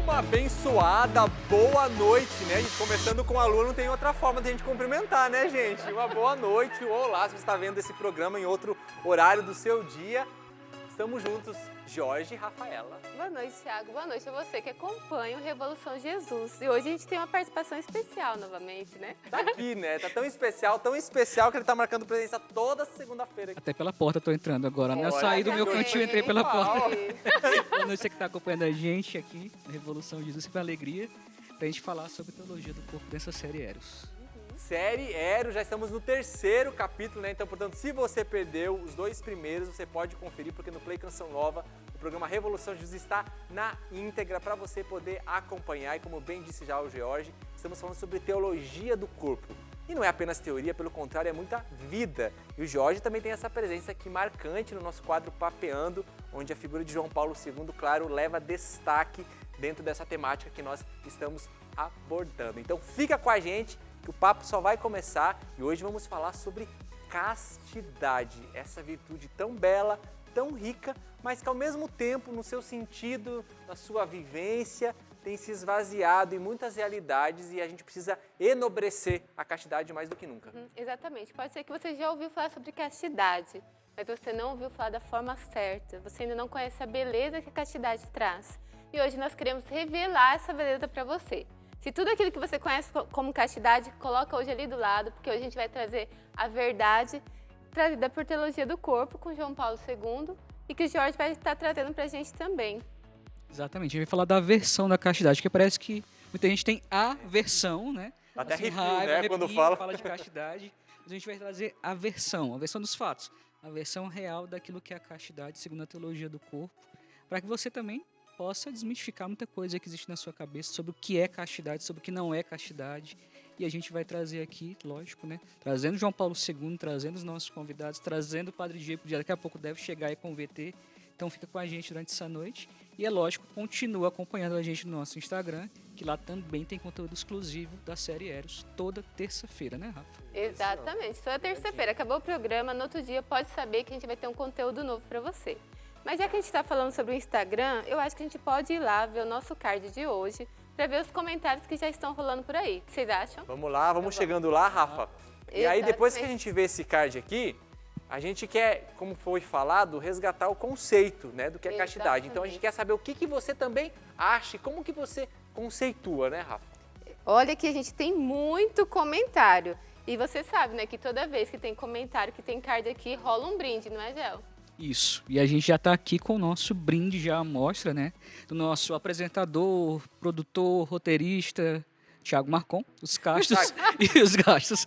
Uma abençoada boa noite, né? E começando com o aluno, não tem outra forma de a gente cumprimentar, né, gente? Uma boa noite, olá, se você está vendo esse programa em outro horário do seu dia. Estamos juntos, Jorge e Rafaela. Boa noite, Thiago. Boa noite a você que acompanha o Revolução Jesus. E hoje a gente tem uma participação especial novamente, né? Tá aqui, né? Tá tão especial que ele tá marcando presença toda segunda-feira aqui. Até pela porta eu tô entrando agora, né? Eu Olha, saí do meu cantinho e entrei pela porta. Sim. Boa noite, você que tá acompanhando a gente aqui na Revolução Jesus, sempre uma alegria pra gente falar sobre teologia do corpo dessa série Eros. Série Eros, já estamos no 3º capítulo, né? Então, portanto, se você perdeu os 2 primeiros, você pode conferir, porque no Play Canção Nova, o programa Revolução Jesus está na íntegra para você poder acompanhar. E como bem disse já o George, estamos falando sobre teologia do corpo. E não é apenas teoria, pelo contrário, é muita vida. E o Jorge também tem essa presença aqui marcante no nosso quadro Papeando, onde a figura de João Paulo II, claro, leva destaque dentro dessa temática que nós estamos abordando. Então fica com a gente, que o papo só vai começar e hoje vamos falar sobre castidade, essa virtude tão bela, tão rica, mas que ao mesmo tempo, no seu sentido, na sua vivência, tem se esvaziado em muitas realidades e a gente precisa enobrecer a castidade mais do que nunca. Exatamente. Pode ser que você já ouviu falar sobre castidade, mas você não ouviu falar da forma certa. Você ainda não conhece a beleza que a castidade traz. E hoje nós queremos revelar essa beleza para você. Se tudo aquilo que você conhece como castidade, coloca hoje ali do lado, porque hoje a gente vai trazer a verdade trazida por teologia do corpo com João Paulo II e que o Jorge vai estar trazendo para a gente também. Exatamente, a gente vai falar da versão da castidade, que parece que muita gente tem a versão, né? Até Assim, arrepio, raiva, né, arrepio, quando fala. de castidade, mas a gente vai trazer a versão dos fatos, a versão real daquilo que é a castidade, segundo a teologia do corpo, para que você também possa desmistificar muita coisa que existe na sua cabeça sobre o que é castidade, sobre o que não é castidade. E a gente vai trazer aqui, lógico, né? Trazendo João Paulo II, trazendo os nossos convidados, trazendo o Padre Diego, que daqui a pouco deve chegar e converter. Então fica com a gente durante essa noite. E é lógico, continua acompanhando a gente no nosso Instagram, que lá também tem conteúdo exclusivo da série Eros, toda terça-feira, né, Rafa? Exatamente, toda terça-feira. Acabou o programa, no outro dia pode saber que a gente vai ter um conteúdo novo para você. Mas já que a gente está falando sobre o Instagram, eu acho que a gente pode ir lá ver o nosso card de hoje para ver os comentários que já estão rolando por aí. O que vocês acham? Vamos lá, vamos chegando lá, Rafa. E aí, depois que a gente vê esse card aqui, a gente quer, como foi falado, resgatar o conceito, né, do que é castidade. Então a gente quer saber o que você também acha e como que você conceitua, né, Rafa? Olha que a gente tem muito comentário. E você sabe, né, que toda vez que tem comentário, que tem card aqui, rola um brinde, não é, Gel? Isso, e a gente já está aqui com o nosso brinde já à mostra, né? Do nosso apresentador, produtor, roteirista, Thiago Marcon, os castos e os gastos.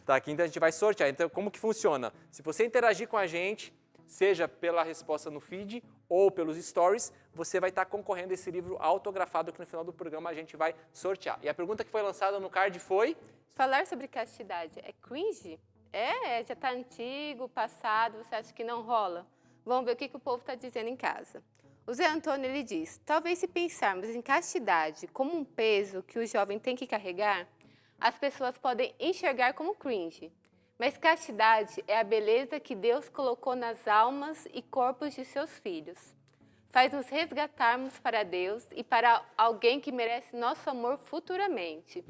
Tá aqui, então a gente vai sortear. Então, como que funciona? Se você interagir com a gente, seja pela resposta no feed ou pelos stories, você vai estar concorrendo a esse livro autografado que no final do programa a gente vai sortear. E a pergunta que foi lançada no card foi... Falar sobre castidade é cringe? Já tá antigo, passado, você acha que não rola? Vamos ver o que o povo está dizendo em casa. O Zé Antônio, ele diz, talvez se pensarmos em castidade como um peso que o jovem tem que carregar, as pessoas podem enxergar como cringe. Mas castidade é a beleza que Deus colocou nas almas e corpos de seus filhos. Faz nos resgatarmos para Deus e para alguém que merece nosso amor futuramente.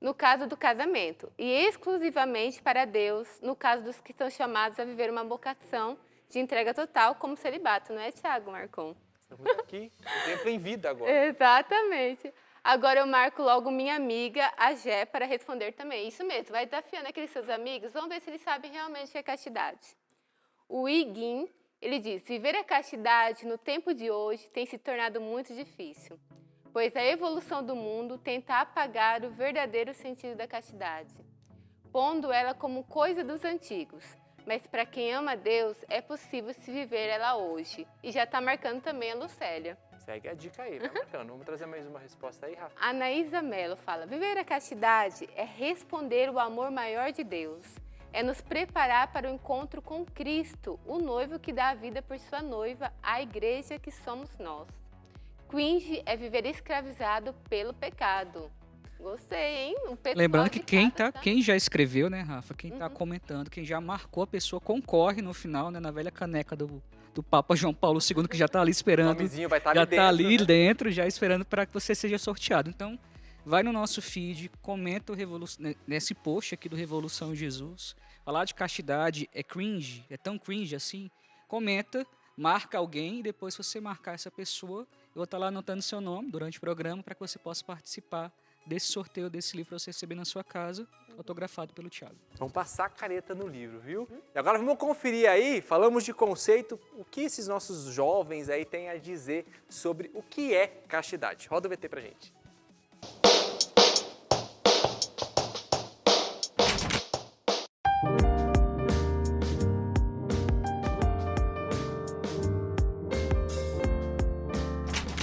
No caso do casamento, e exclusivamente para Deus, no caso dos que são chamados a viver uma vocação de entrega total como celibato, não é, Thiago Marcon? Estamos aqui, o tempo em vida agora. Exatamente. Agora eu marco logo minha amiga, a Gé, para responder também. Isso mesmo, vai desafiando aqueles seus amigos, vamos ver se eles sabem realmente o que é castidade. O Iguin, ele diz, viver a castidade no tempo de hoje tem se tornado muito difícil, pois a evolução do mundo tenta apagar o verdadeiro sentido da castidade, pondo ela como coisa dos antigos. Mas para quem ama Deus, é possível se viver ela hoje. E já está marcando também a Lucélia. Segue a dica aí, vai marcando. Vamos trazer mais uma resposta aí, Rafa. A Anaísa Mello fala, viver a castidade é responder o amor maior de Deus. É nos preparar para o encontro com Cristo, o noivo que dá a vida por sua noiva, a igreja que somos nós. Cringe é viver escravizado pelo pecado. Gostei, hein? Um pessoal Lembrando de que quem, casa, quem já escreveu, né, Rafa? Quem tá comentando, quem já marcou a pessoa, concorre no final, né, na velha caneca do Papa João Paulo II, que já tá ali O esperando. nomezinho vai estar Já ali tá ali dentro, né? dentro, já esperando para que você seja sorteado. Então, vai no nosso feed, comenta nesse post aqui do Revolução Jesus. Falar de castidade é cringe, é tão cringe assim. Comenta, marca alguém e depois, se você marcar essa pessoa, eu vou estar lá anotando seu nome durante o programa para que você possa participar desse sorteio desse livro para você receber na sua casa, autografado pelo Thiago. Vamos passar a caneta no livro, viu? E agora vamos conferir aí, falamos de conceito, o que esses nossos jovens aí têm a dizer sobre o que é castidade. Roda o VT pra gente.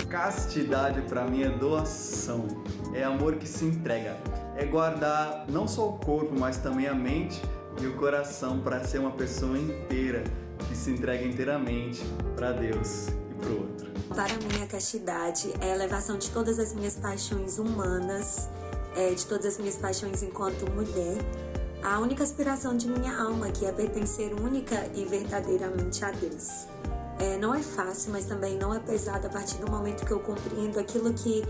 Castidade para mim é doação, é amor que se entrega, é guardar não só o corpo, mas também a mente e o coração para ser uma pessoa inteira, que se entrega inteiramente para Deus e para o outro. Para mim, a castidade é a elevação de todas as minhas paixões humanas, de todas as minhas paixões enquanto mulher, a única aspiração de minha alma, que é pertencer única e verdadeiramente a Deus. Não é fácil, mas também não é pesado a partir do momento que eu compreendo aquilo que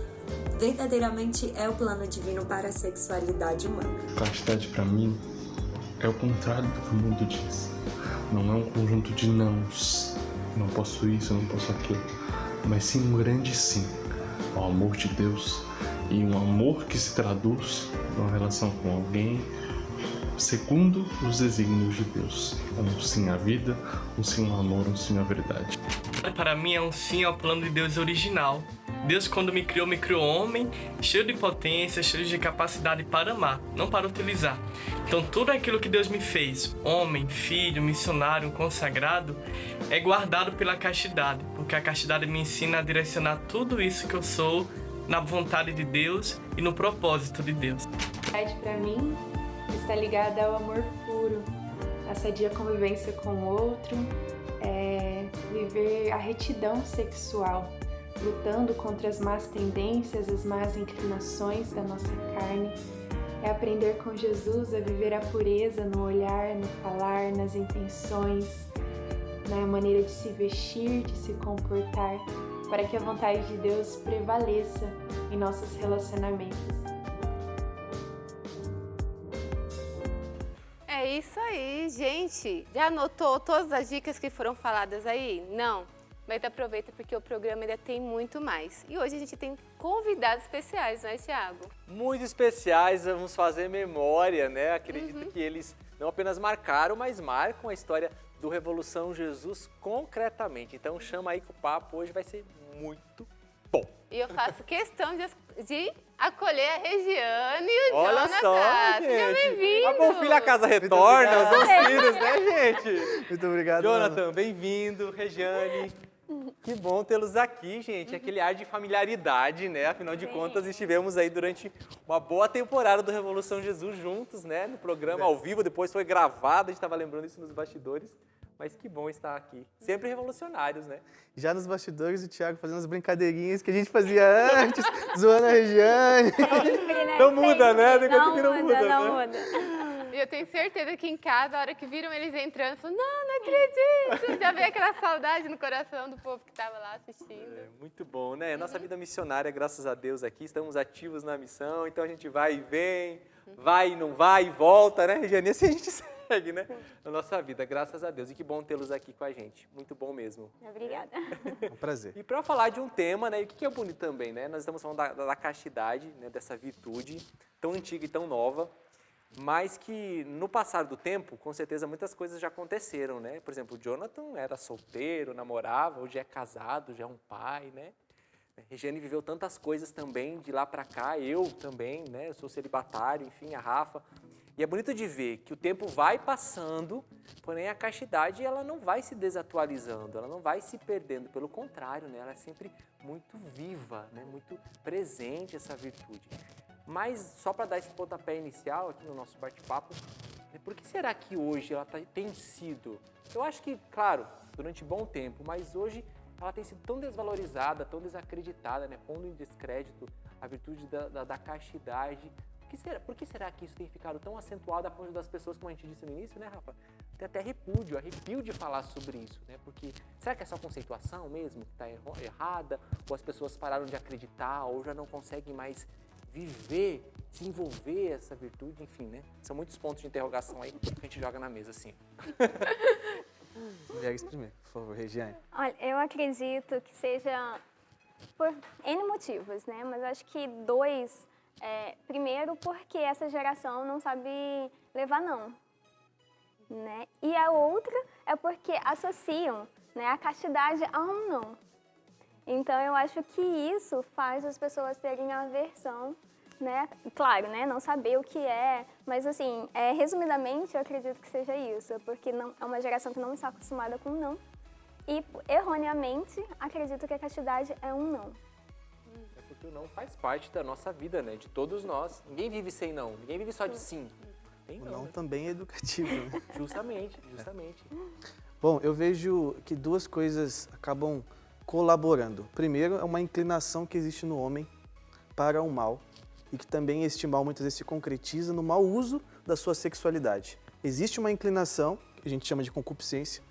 verdadeiramente é o plano divino para a sexualidade humana. Castidade para mim é o contrário do que o mundo diz. Não é um conjunto de nãos, não posso isso, não posso aquilo, mas sim um grande sim ao amor de Deus e um amor que se traduz numa relação com alguém segundo os desígnios de Deus. Um sim à vida, um sim ao amor, um sim à verdade. Para mim é um sim ao plano de Deus original. Deus, quando me criou homem, cheio de potência, cheio de capacidade para amar, não para utilizar. Então tudo aquilo que Deus me fez, homem, filho, missionário, consagrado, é guardado pela castidade, porque a castidade me ensina a direcionar tudo isso que eu sou na vontade de Deus e no propósito de Deus. Castidade para mim está ligada ao amor puro, a sadia convivência com o outro, viver a retidão sexual, lutando contra as más tendências, as más inclinações da nossa carne, é aprender com Jesus a viver a pureza no olhar, no falar, nas intenções, na maneira de se vestir, de se comportar, para que a vontade de Deus prevaleça em nossos relacionamentos. É isso aí, gente. Já anotou todas as dicas que foram faladas aí? Não? Mas aproveita porque o programa ainda tem muito mais. E hoje a gente tem convidados especiais, não é, Thiago? Muito especiais, vamos fazer memória, né? Acredito que eles não apenas marcaram, mas marcam a história do Revolução Jesus concretamente. Então chama aí que o papo hoje vai ser muito bom. E eu faço questão de acolher a Regiane e o Olha Jonathan. só, Seja gente. bem-vindo. A bom filho a casa retorna, os seus filhos, né, gente? Muito obrigado, Jonathan, bem-vindo. Regiane. Que bom tê-los aqui, gente. Aquele ar de familiaridade, né? Afinal de contas, estivemos aí durante uma boa temporada do Revolução Jesus juntos, né? No programa ao vivo, depois foi gravado, a gente estava lembrando isso nos bastidores. Mas que bom estar aqui. Sempre revolucionários, né? Já nos bastidores, o Thiago fazendo as brincadeirinhas que a gente fazia antes, zoando a Regiane. Não muda, né? Não muda. E eu tenho certeza que em casa, a hora que viram eles entrando, falaram, não acredito. Já veio aquela saudade no coração do povo que estava lá assistindo. É, muito bom, né? Nossa vida missionária, graças a Deus aqui, estamos ativos na missão, então a gente vai e vem, vai e não vai e volta, né, Regiane? Assim a gente segue, né? Na nossa vida, graças a Deus. E que bom tê-los aqui com a gente. Muito bom mesmo. Obrigada. É um prazer. E para falar de um tema, né? E o que é bonito também, né? Nós estamos falando da castidade, né? Dessa virtude tão antiga e tão nova, mas que no passar do tempo, com certeza, muitas coisas já aconteceram, né? Por exemplo, o Jonathan era solteiro, namorava, hoje é casado, já é um pai, né? A Regiane viveu tantas coisas também de lá para cá, eu também, né? Eu sou celibatário, enfim, a Rafa. E é bonito de ver que o tempo vai passando, porém a castidade ela não vai se desatualizando, ela não vai se perdendo, pelo contrário, né? Ela é sempre muito viva, né? Muito presente essa virtude. Mas só para dar esse pontapé inicial aqui no nosso bate-papo, por que será que hoje ela tem sido? Eu acho que, claro, durante bom tempo, mas hoje ela tem sido tão desvalorizada, tão desacreditada, né? Pondo em descrédito a virtude da castidade. Por que será que isso tem ficado tão acentuado a ponto das pessoas, como a gente disse no início, né, Rafa? Tem até arrepio de falar sobre isso, né? Porque será que é só conceituação mesmo que está errada? Ou as pessoas pararam de acreditar, ou já não conseguem mais viver, desenvolver essa virtude? Enfim, né? São muitos pontos de interrogação aí que a gente joga na mesa, assim. Mulheres primeiro, por favor, Regiane. Olha, eu acredito que seja por N motivos, né? Mas eu acho que dois. Primeiro, porque essa geração não sabe levar não, né? E a outra é porque associam, né, a castidade a um não. Então, eu acho que isso faz as pessoas terem aversão, né? Claro, né, não saber o que é, mas assim, resumidamente, eu acredito que seja isso, porque não, é uma geração que não está acostumada com não e, erroneamente, acredito que a castidade é um não. Porque o não faz parte da nossa vida, né? De todos nós. Ninguém vive sem não. Ninguém vive só de sim. Tem O não, não né? também é educativo, né? Justamente. Bom, eu vejo que duas coisas acabam colaborando. Primeiro, é uma inclinação que existe no homem para o mal e que também este mal muitas vezes se concretiza no mau uso da sua sexualidade. Existe uma inclinação, que a gente chama de concupiscência,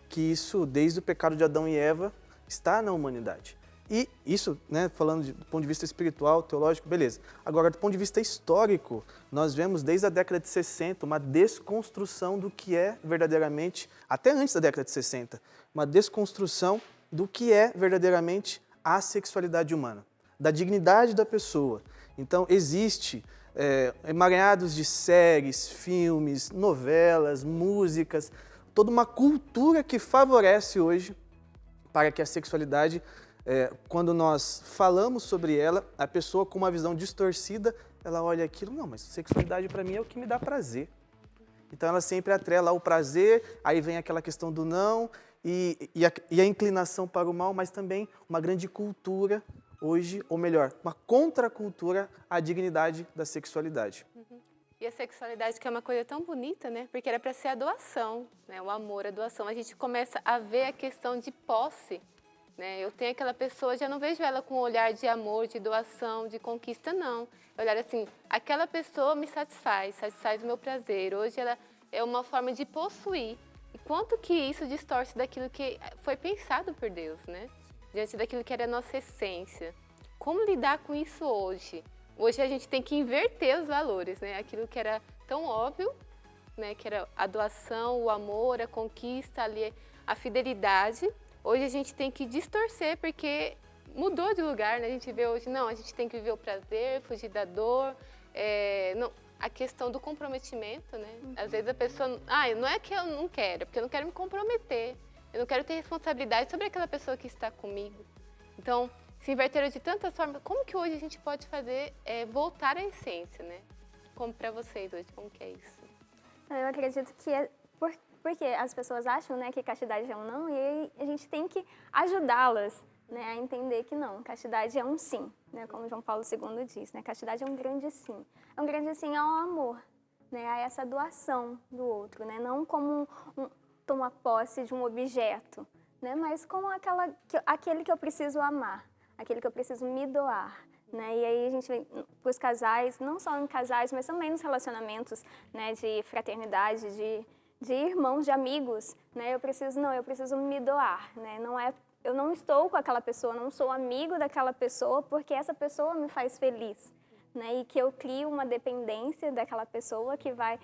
que isso, desde o pecado de Adão e Eva, está na humanidade. E isso, né, falando do ponto de vista espiritual, teológico, beleza. Agora, do ponto de vista histórico, nós vemos desde a década de 60 uma desconstrução do que é verdadeiramente, até antes da década de 60, uma desconstrução do que é verdadeiramente a sexualidade humana, da dignidade da pessoa. Então, existe emaranhados de séries, filmes, novelas, músicas, toda uma cultura que favorece hoje para que a sexualidade, quando nós falamos sobre ela, a pessoa com uma visão distorcida, ela olha aquilo, não, mas sexualidade para mim é o que me dá prazer. Então ela sempre atrela o prazer, aí vem aquela questão do não e a inclinação para o mal, mas também uma grande cultura hoje, ou melhor, uma contracultura à dignidade da sexualidade. E a sexualidade, que é uma coisa tão bonita, né? Porque era para ser a doação, né? O amor, a doação. A gente começa a ver a questão de posse, né? Eu tenho aquela pessoa, já não vejo ela com um olhar de amor, de doação, de conquista, não. Eu olhar assim, aquela pessoa me satisfaz o meu prazer. Hoje ela é uma forma de possuir. E quanto que isso distorce daquilo que foi pensado por Deus, né? Diante daquilo que era a nossa essência. Como lidar com isso hoje? Hoje a gente tem que inverter os valores, né? Aquilo que era tão óbvio, né? Que era a doação, o amor, a conquista, ali, a fidelidade. Hoje a gente tem que distorcer, porque mudou de lugar, né? A gente vê hoje, não, a gente tem que viver o prazer, fugir da dor, não, a questão do comprometimento, né? Às vezes a pessoa, não é que eu não quero, é porque eu não quero me comprometer, eu não quero ter responsabilidade sobre aquela pessoa que está comigo. Então, se inverteram de tantas formas, como que hoje a gente pode fazer voltar à essência, né? Como para vocês hoje, como que é isso? Eu acredito que porque as pessoas acham, né, que castidade é um não, e aí a gente tem que ajudá-las, né, a entender que não, castidade é um sim, né, como João Paulo II diz, né, castidade é um grande sim. É um grande sim ao amor, né, a essa doação do outro, né, não como tomar posse de um objeto, né, mas como aquele que eu preciso amar, aquele que eu preciso me doar. Né? E aí a gente vem para os casais, não só em casais, mas também nos relacionamentos, né, de fraternidade, de irmãos, de amigos, né? Eu preciso me doar, né? Eu não estou com aquela pessoa, não sou amigo daquela pessoa porque essa pessoa me faz feliz, né? E que eu crio uma dependência daquela pessoa que vai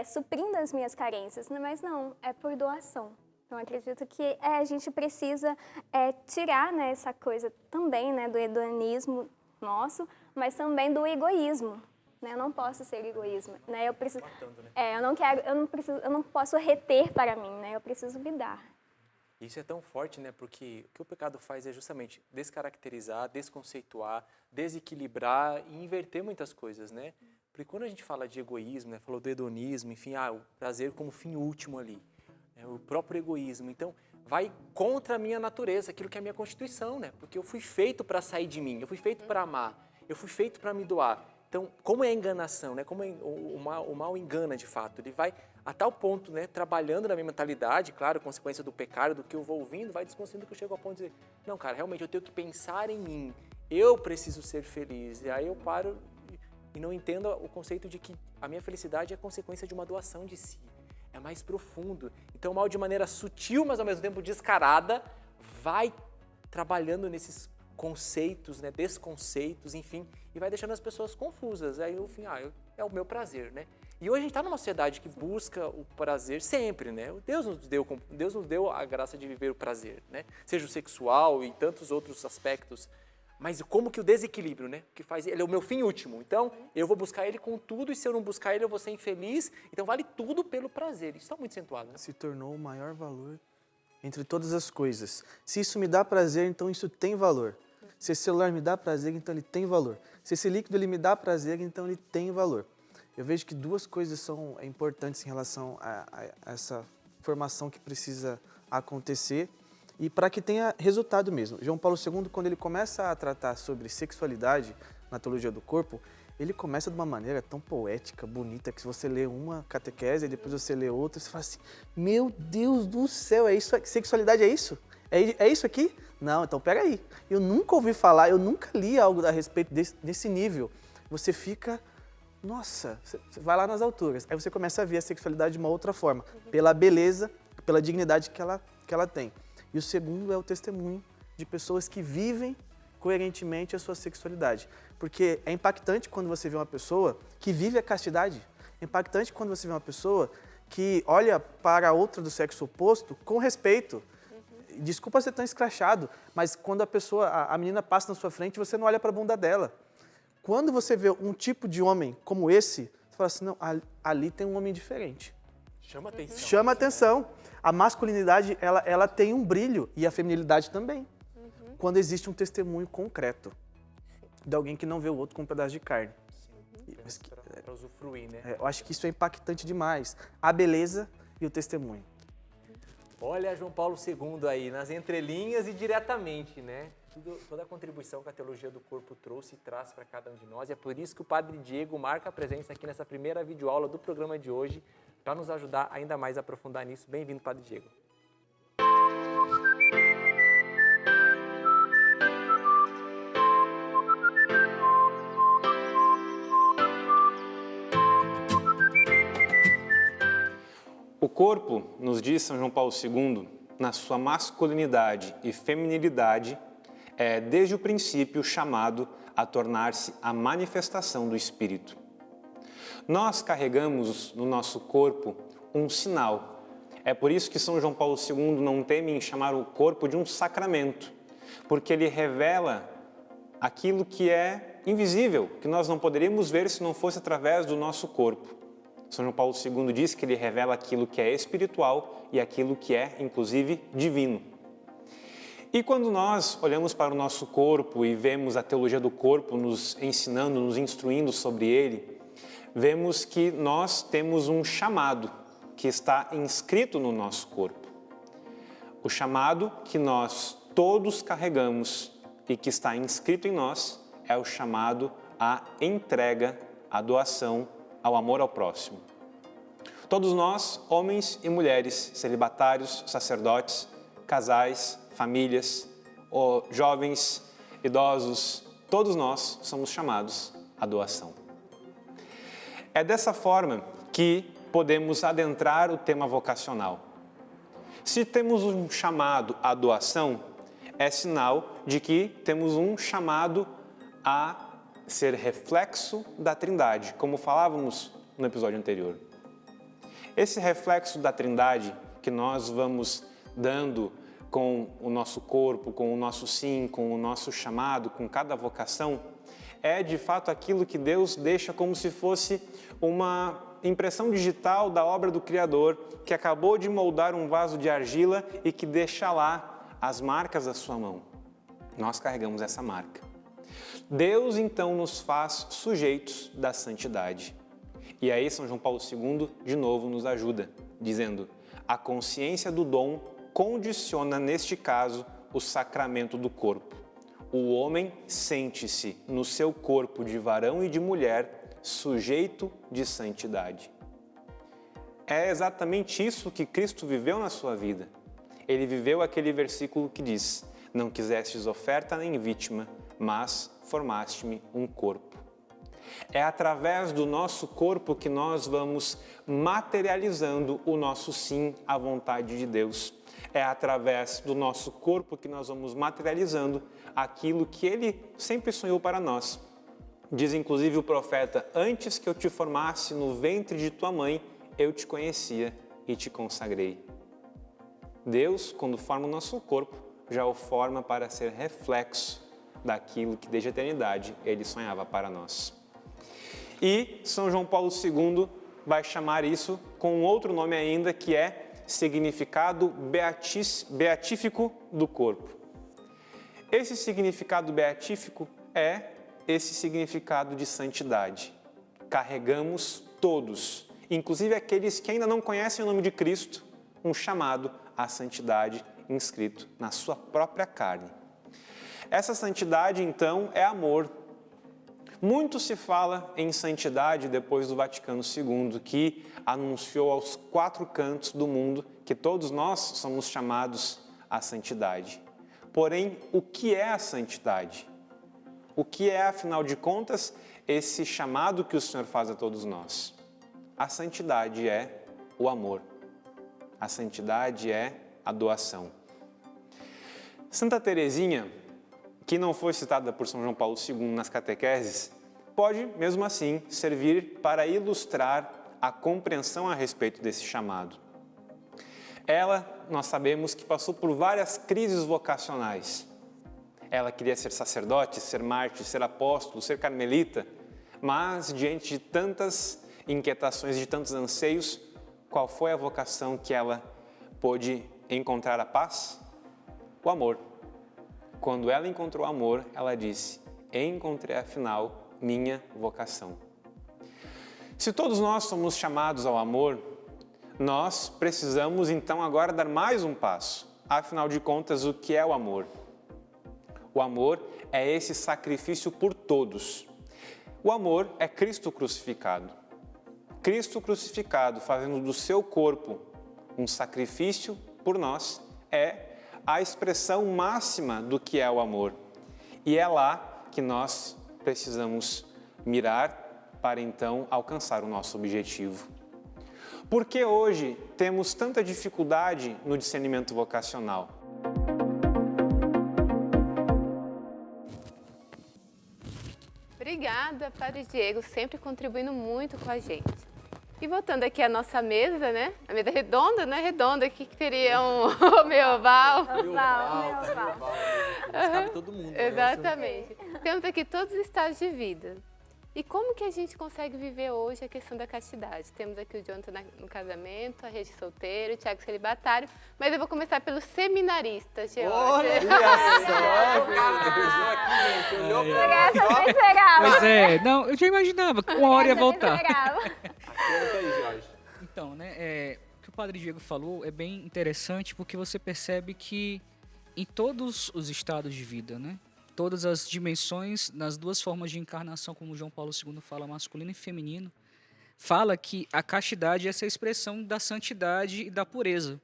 suprindo as minhas carências, né? Mas não, é por doação. Então, acredito que a gente precisa tirar, né, essa coisa também, né, do hedonismo nosso, mas também do egoísmo. Né? Eu não posso ser egoísmo, né? Eu preciso, eu não posso reter para mim, né? Eu preciso me dar. Isso é tão forte, né? Porque o que o pecado faz é justamente descaracterizar, desconceituar, desequilibrar e inverter muitas coisas, né? Porque quando a gente fala de egoísmo, né? Falou do hedonismo, enfim, o prazer como fim último ali, né? O próprio egoísmo. Então, vai contra a minha natureza, aquilo que é a minha constituição, né? Porque eu fui feito para sair de mim, eu fui feito para amar, eu fui feito para me doar. Então, como é a enganação, né? Como o mal engana de fato, ele vai a tal ponto, né? Trabalhando na minha mentalidade, claro, consequência do pecado, do que eu vou ouvindo, vai desconstruindo que eu chego ao ponto de dizer, não, cara, realmente eu tenho que pensar em mim, eu preciso ser feliz. E aí eu paro e não entendo o conceito de que a minha felicidade é consequência de uma doação de si. É mais profundo. Então o mal, de maneira sutil, mas ao mesmo tempo descarada, vai trabalhando nesses conceitos, né, desconceitos, enfim, e vai deixando as pessoas confusas. Aí no fim, é o meu prazer, né? E hoje a gente está numa sociedade que busca o prazer sempre, né? Deus nos deu a graça de viver o prazer, né? Seja o sexual e tantos outros aspectos. Mas como que o desequilíbrio, né? Que faz ele é o meu fim último. Então, eu vou buscar ele com tudo e se eu não buscar ele, eu vou ser infeliz. Então, vale tudo pelo prazer. Isso está muito acentuado, né? Se tornou o maior valor entre todas as coisas. Se isso me dá prazer, então isso tem valor. Se esse celular me dá prazer, então ele tem valor. Se esse líquido ele me dá prazer, então ele tem valor. Eu vejo que duas coisas são importantes em relação a essa formação que precisa acontecer e para que tenha resultado mesmo. João Paulo II, quando ele começa a tratar sobre sexualidade na teologia do corpo, ele começa de uma maneira tão poética, bonita, que se você lê uma catequese e depois você lê outra, você fala assim, meu Deus do céu, é isso? Sexualidade é isso? É isso aqui? Não, então peraí. Eu nunca ouvi falar, eu nunca li algo a respeito desse nível. Você fica, nossa, você vai lá nas alturas. Aí você começa a ver a sexualidade de uma outra forma, pela beleza, pela dignidade que ela tem. E o segundo é o testemunho de pessoas que vivem coerentemente a sua sexualidade. Porque é impactante quando você vê uma pessoa que vive a castidade. É impactante quando você vê uma pessoa que olha para outra do sexo oposto com respeito. Desculpa ser tão escrachado, mas quando a menina passa na sua frente, você não olha para a bunda dela. Quando você vê um tipo de homem como esse, você fala assim, não, ali tem um homem diferente. Chama atenção. Chama atenção. A masculinidade, ela tem um brilho e a feminilidade também. Quando existe um testemunho concreto de alguém que não vê o outro com um pedaço de carne. Para usufruir, né? Eu acho que isso é impactante demais. A beleza e o testemunho. Olha João Paulo II aí, nas entrelinhas e diretamente, né? Toda a contribuição que a teologia do corpo trouxe e traz para cada um de nós. E é por isso que o Padre Diego marca a presença aqui nessa primeira videoaula do programa de hoje, para nos ajudar ainda mais a aprofundar nisso. Bem-vindo, Padre Diego. O corpo, nos diz São João Paulo II, na sua masculinidade e feminilidade, é desde o princípio chamado a tornar-se a manifestação do Espírito. Nós carregamos no nosso corpo um sinal. É por isso que São João Paulo II não teme em chamar o corpo de um sacramento, porque ele revela aquilo que é invisível, que nós não poderíamos ver se não fosse através do nosso corpo. São João Paulo II diz que ele revela aquilo que é espiritual e aquilo que é, inclusive, divino. E quando nós olhamos para o nosso corpo e vemos a teologia do corpo nos ensinando, nos instruindo sobre ele, vemos que nós temos um chamado que está inscrito no nosso corpo. O chamado que nós todos carregamos e que está inscrito em nós é o chamado à entrega, à doação, ao amor ao próximo. Todos nós, homens e mulheres, celibatários, sacerdotes, casais, famílias, jovens, idosos, todos nós somos chamados à doação. É dessa forma que podemos adentrar o tema vocacional. Se temos um chamado à doação, é sinal de que temos um chamado a ser reflexo da Trindade, como falávamos no episódio anterior. Esse reflexo da Trindade que nós vamos dando com o nosso corpo, com o nosso sim, com o nosso chamado, com cada vocação, é de fato aquilo que Deus deixa como se fosse uma impressão digital da obra do Criador, que acabou de moldar um vaso de argila e que deixa lá as marcas da sua mão. Nós carregamos essa marca. Deus, então, nos faz sujeitos da santidade. E aí São João Paulo II, de novo, nos ajuda, dizendo: a consciência do dom condiciona, neste caso, o sacramento do corpo. O homem sente-se, no seu corpo de varão e de mulher, sujeito de santidade. É exatamente isso que Cristo viveu na sua vida. Ele viveu aquele versículo que diz: não quisestes oferta nem vítima, mas formaste-me um corpo. É através do nosso corpo que nós vamos materializando o nosso sim à vontade de Deus. É através do nosso corpo que nós vamos materializando aquilo que Ele sempre sonhou para nós. Diz inclusive o profeta: antes que eu te formasse no ventre de tua mãe, eu te conhecia e te consagrei. Deus, quando forma o nosso corpo, já o forma para ser reflexo daquilo que desde a eternidade Ele sonhava para nós. E São João Paulo II vai chamar isso com um outro nome ainda, que é significado beatífico do corpo. Esse significado beatífico é esse significado de santidade. Carregamos todos, inclusive aqueles que ainda não conhecem o nome de Cristo, um chamado à santidade inscrito na sua própria carne. Essa santidade, então, é amor. Muito se fala em santidade depois do Vaticano II, que anunciou aos 4 cantos do mundo que todos nós somos chamados à santidade. Porém, o que é a santidade? O que é, afinal de contas, esse chamado que o Senhor faz a todos nós? A santidade é o amor. A santidade é a doação. Santa Teresinha, que não foi citada por São João Paulo II nas catequeses, pode, mesmo assim, servir para ilustrar a compreensão a respeito desse chamado. Ela, nós sabemos que passou por várias crises vocacionais. Ela queria ser sacerdote, ser mártir, ser apóstolo, ser carmelita, mas diante de tantas inquietações, de tantos anseios, qual foi a vocação que ela pôde encontrar a paz? O amor. Quando ela encontrou o amor, ela disse: encontrei afinal minha vocação. Se todos nós somos chamados ao amor, nós precisamos então agora dar mais um passo. Afinal de contas, o que é o amor? O amor é esse sacrifício por todos. O amor é Cristo crucificado. Cristo crucificado, fazendo do seu corpo um sacrifício por nós, é a expressão máxima do que é o amor. E é lá que nós precisamos mirar para então alcançar o nosso objetivo. Por que hoje temos tanta dificuldade no discernimento vocacional? Obrigada, Padre Diego, sempre contribuindo muito com a gente. E voltando aqui à nossa mesa, né? A mesa redonda, não é redonda, aqui que teria um meio oval. Oval. Cabe todo mundo. Exatamente. Temos aqui todos os estágios de vida. E como que a gente consegue viver hoje a questão da castidade? Temos aqui o Jonathan no casamento, a Rede solteiro, o Thiago celibatário, mas eu vou começar pelo seminarista, George. Olha só! Essa eu não esperava. Pois é, não, eu já imaginava que uma hora ia voltar. Então, né, o que o Padre Diego falou é bem interessante, porque você percebe que em todos os estados de vida, né, todas as dimensões, nas duas formas de encarnação, como João Paulo II fala, masculino e feminino, fala que a castidade é essa expressão da santidade e da pureza.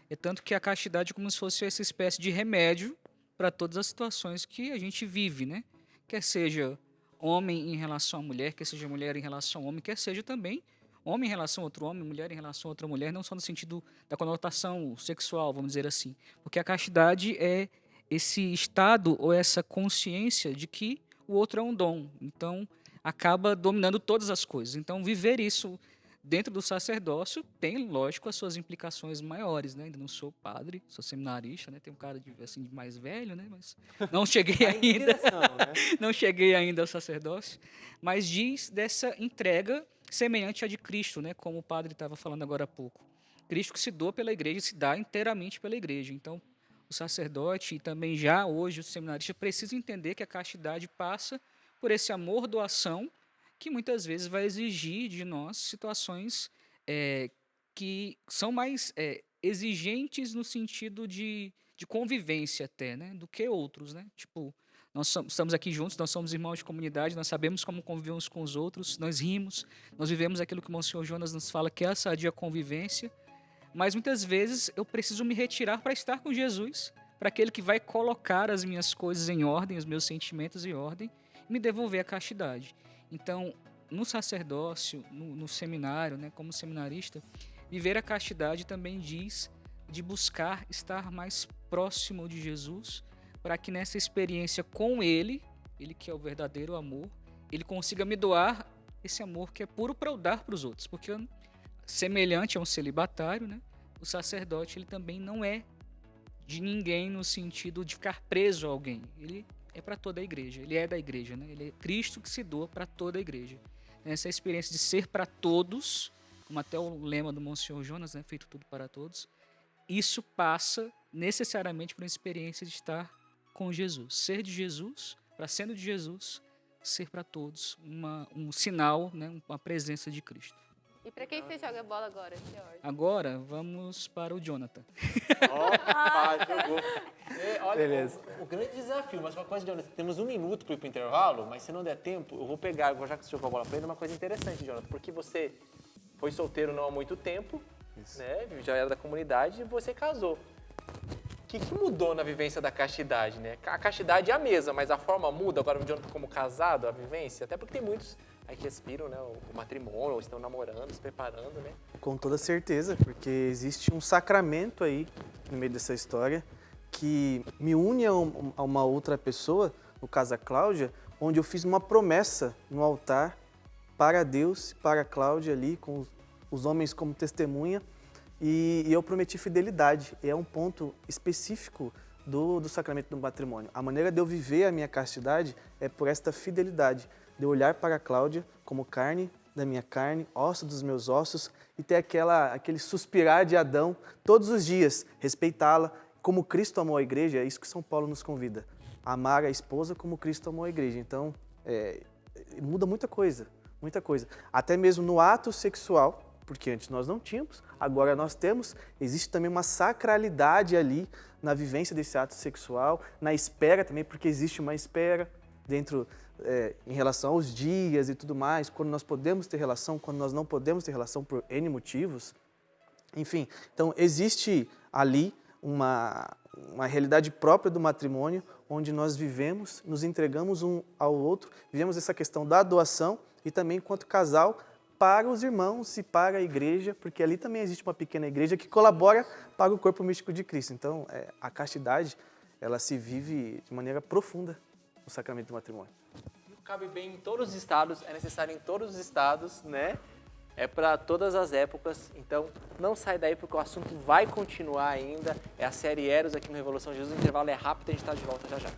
É tanto que a castidade é como se fosse essa espécie de remédio para todas as situações que a gente vive, né? Quer seja homem em relação à mulher, quer seja mulher em relação ao homem, quer seja também homem em relação a outro homem, mulher em relação a outra mulher, não só no sentido da conotação sexual, vamos dizer assim. Porque a castidade é esse estado ou essa consciência de que o outro é um dom. Então, acaba dominando todas as coisas. Então, viver isso dentro do sacerdócio tem, lógico, as suas implicações maiores, né? Ainda não sou padre, sou seminarista, né? Tem um cara de, assim, de mais velho, né? Mas não cheguei ainda. Né? Não cheguei ainda ao sacerdócio. Mas diz dessa entrega semelhante à de Cristo, né? Como o padre estava falando agora há pouco. Cristo que se doa pela igreja e se dá inteiramente pela igreja. Então, o sacerdote e também já hoje o seminarista precisa entender que a castidade passa por esse amor doação que muitas vezes vai exigir de nós situações que são mais exigentes no sentido de convivência até, né, do que outros, né? Tipo, nós estamos aqui juntos, nós somos irmãos de comunidade, nós sabemos como conviver uns com os outros, nós rimos, nós vivemos aquilo que o Monsenhor Jonas nos fala, que é a sadia convivência. Mas muitas vezes eu preciso me retirar para estar com Jesus, para aquele que vai colocar as minhas coisas em ordem, os meus sentimentos em ordem, e me devolver a castidade. Então, no sacerdócio, no seminário, né, como seminarista, viver a castidade também diz de buscar estar mais próximo de Jesus, para que nessa experiência com Ele que é o verdadeiro amor, Ele consiga me doar esse amor que é puro para eu dar para os outros. Porque semelhante a um celibatário, né, o sacerdote ele também não é de ninguém no sentido de ficar preso a alguém. Ele é para toda a igreja, ele é da igreja, né? Ele é Cristo que se doa para toda a igreja. Essa experiência de ser para todos, como até o lema do Monsenhor Jonas, né, feito tudo para todos, isso passa necessariamente por uma experiência de estar com Jesus. Ser de Jesus, para sendo de Jesus, ser para todos um sinal, né, uma presença de Cristo. E para quem você joga bola agora, George? Agora, vamos para o Jonathan. Jogou. Olha, Beleza. o grande desafio, mas uma coisa, Jonathan, temos 1 minuto para ir para o intervalo, mas se não der tempo, eu vou pegar, já que você jogou a bola para ele, uma coisa interessante, Jonathan, porque você foi solteiro não há muito tempo, né, já era da comunidade e você casou. O que mudou na vivência da castidade, né? A castidade é a mesma, mas a forma muda. Agora o Jonathan como casado, a vivência, até porque tem muitos aí que aspiram, né, o matrimônio, ou estão namorando, se preparando, né? Com toda certeza, porque existe um sacramento aí no meio dessa história que me une a uma outra pessoa, no caso a Cláudia, onde eu fiz uma promessa no altar para Deus, para a Cláudia ali, com os homens como testemunha, e eu prometi fidelidade. É um ponto específico do sacramento do matrimônio. A maneira de eu viver a minha castidade é por esta fidelidade, de eu olhar para a Cláudia como carne da minha carne, osso dos meus ossos, e ter aquele suspirar de Adão todos os dias, respeitá-la como Cristo amou a igreja. É isso que São Paulo nos convida, amar a esposa como Cristo amou a igreja. Então, muda muita coisa, muita coisa. Até mesmo no ato sexual, porque antes nós não tínhamos, agora nós temos. Existe também uma sacralidade ali na vivência desse ato sexual, na espera também, porque existe uma espera dentro, em relação aos dias e tudo mais, quando nós podemos ter relação, quando nós não podemos ter relação por N motivos. Enfim, então existe ali uma realidade própria do matrimônio, onde nós vivemos, nos entregamos um ao outro, vivemos essa questão da doação e também enquanto casal, para os irmãos e para a igreja, porque ali também existe uma pequena igreja que colabora para o corpo místico de Cristo. Então, a castidade, ela se vive de maneira profunda no sacramento do matrimônio. Cabe bem em todos os estados, é necessário em todos os estados, né? É para todas as épocas, então não sai daí porque o assunto vai continuar ainda. É a série Eros aqui no Revolução Jesus, o intervalo é rápido, a gente está de volta já já.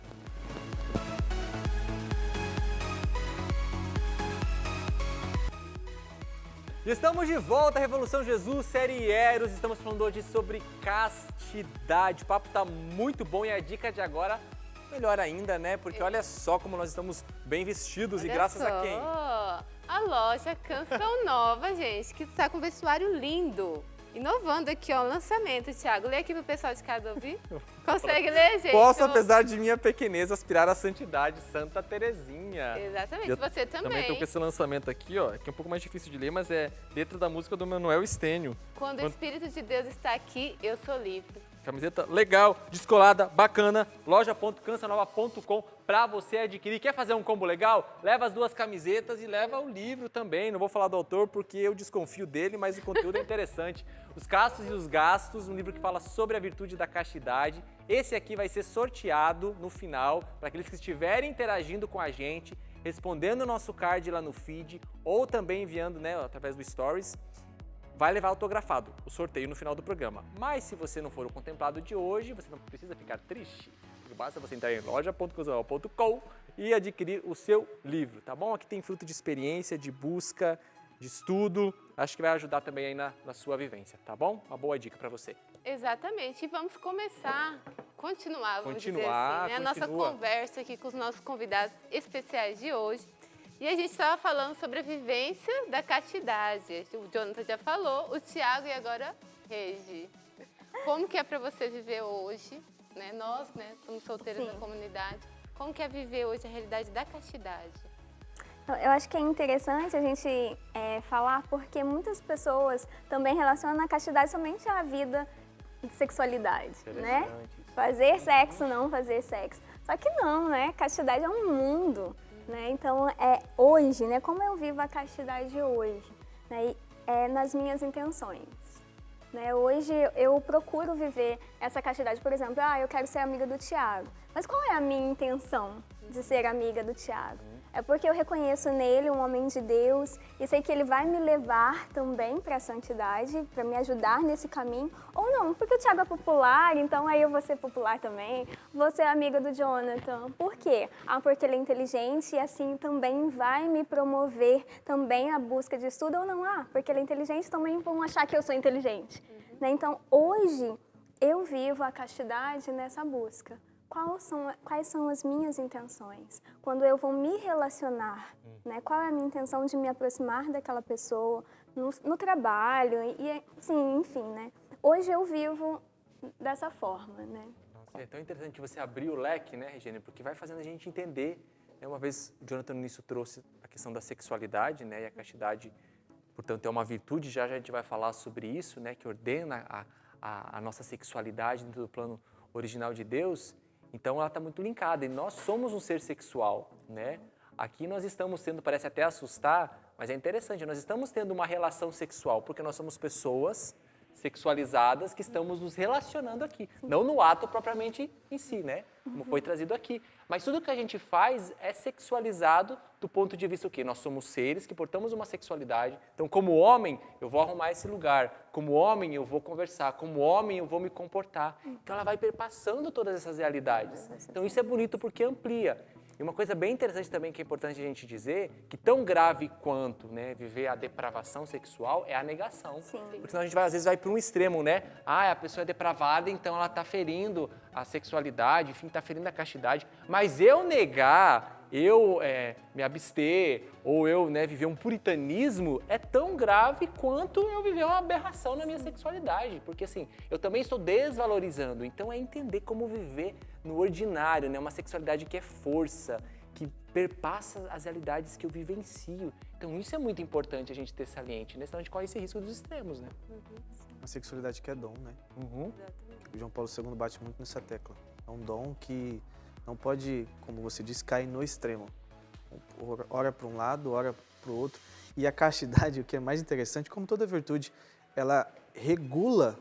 Estamos de volta, Revolução Jesus, série Eros. Estamos falando hoje sobre castidade. O papo tá muito bom e a dica de agora, melhor ainda, né? Porque olha só como nós estamos bem vestidos. Olha e graças só, a quem? A loja Canção Nova, gente, que está com um vestuário lindo. Inovando aqui, ó, o lançamento, Thiago. Lê aqui pro pessoal de casa ouvir. Consegue ler, gente? Posso, apesar de minha pequenez, aspirar à santidade, Santa Terezinha. Exatamente, você também. Também tô com esse lançamento aqui, ó, que é um pouco mais difícil de ler, mas é letra da música do Manuel Estênio. Quando o Espírito de Deus está aqui, eu sou livre. Camiseta legal, descolada, bacana, loja.cancionova.com para você adquirir. Quer fazer um combo legal? Leva as 2 camisetas e leva o livro também. Não vou falar do autor porque eu desconfio dele, mas o conteúdo é interessante. Os Castos e os Gastos, um livro que fala sobre a virtude da castidade. Esse aqui vai ser sorteado no final para aqueles que estiverem interagindo com a gente, respondendo o nosso card lá no feed ou também enviando, né, através do Stories. Vai levar autografado o sorteio no final do programa. Mas se você não for o contemplado de hoje, você não precisa ficar triste. Basta você entrar em loja.cancionova.com e adquirir o seu livro, tá bom? Aqui tem fruto de experiência, de busca, de estudo. Acho que vai ajudar também aí na sua vivência, tá bom? Uma boa dica para você. Exatamente. E vamos continuar, vamos dizer assim, né? A nossa conversa aqui com os nossos convidados especiais de hoje. E a gente estava falando sobre a vivência da castidade. O Jonathan já falou, o Thiago e agora Regi. Como que é para você viver hoje, né? Nós, né, somos solteiros na comunidade. Como que é viver hoje a realidade da castidade? Eu acho que é interessante a gente falar porque muitas pessoas também relacionam a castidade somente à vida de sexualidade, né? Fazer sexo, não fazer sexo. Só que não, né? Castidade é um mundo, né? Então, hoje, né? Como eu vivo a castidade hoje, né? É nas minhas intenções. Né? Hoje eu procuro viver essa castidade, por exemplo, eu quero ser amiga do Tiago. Mas qual é a minha intenção de ser amiga do Tiago? É porque eu reconheço nele um homem de Deus e sei que ele vai me levar também para a santidade, para me ajudar nesse caminho. Ou não, porque o Tiago é popular, então aí eu vou ser popular também. Vou ser amiga do Jonathan. Por quê? Porque ele é inteligente e assim também vai me promover também a busca de estudo. Ou não, porque ele é inteligente, também vão achar que eu sou inteligente. Né? Então, hoje, eu vivo a castidade nessa busca. Quais são as minhas intenções? Quando eu vou me relacionar, né? Qual é a minha intenção de me aproximar daquela pessoa no trabalho e sim, enfim, né? Hoje eu vivo dessa forma, né? Nossa, é tão interessante você abrir o leque, né, Regiane? Porque vai fazendo a gente entender. Né? Uma vez o Jonathan nisso trouxe a questão da sexualidade, né? E a castidade, portanto, é uma virtude. Já a gente vai falar sobre isso, né? Que ordena a nossa sexualidade dentro do plano original de Deus. Então, ela está muito linkada e nós somos um ser sexual, né? Aqui nós estamos tendo, parece até assustar, mas é interessante, nós estamos tendo uma relação sexual, porque nós somos pessoas sexualizadas que estamos nos relacionando aqui. Não no ato propriamente em si, né? Como foi trazido aqui. Mas tudo que a gente faz é sexualizado do ponto de vista o quê? Nós somos seres que portamos uma sexualidade. Então, como homem, eu vou arrumar esse lugar. Como homem, eu vou conversar. Como homem, eu vou me comportar. Então, ela vai perpassando todas essas realidades. Então, isso é bonito porque amplia. E uma coisa bem interessante também que é importante a gente dizer, que tão grave quanto, né, viver a depravação sexual é a negação. Sim. Porque senão a gente às vezes vai para um extremo, né? A pessoa é depravada, então ela está ferindo a sexualidade, enfim, está ferindo a castidade. Mas eu negar, eu me abster, ou eu viver um puritanismo, é tão grave quanto eu viver uma aberração na minha sexualidade. Porque assim, eu também estou desvalorizando. Então é entender como viver no ordinário, né? Uma sexualidade que é força, que perpassa as realidades que eu vivencio. Então isso é muito importante a gente ter saliente, né? Senão a gente corre esse risco dos extremos, né? Uma sexualidade que é dom, né? O João Paulo II bate muito nessa tecla. É um dom que não pode, como você disse, cair no extremo. Ora para um lado, ora para o outro. E a castidade, o que é mais interessante, como toda virtude, ela regula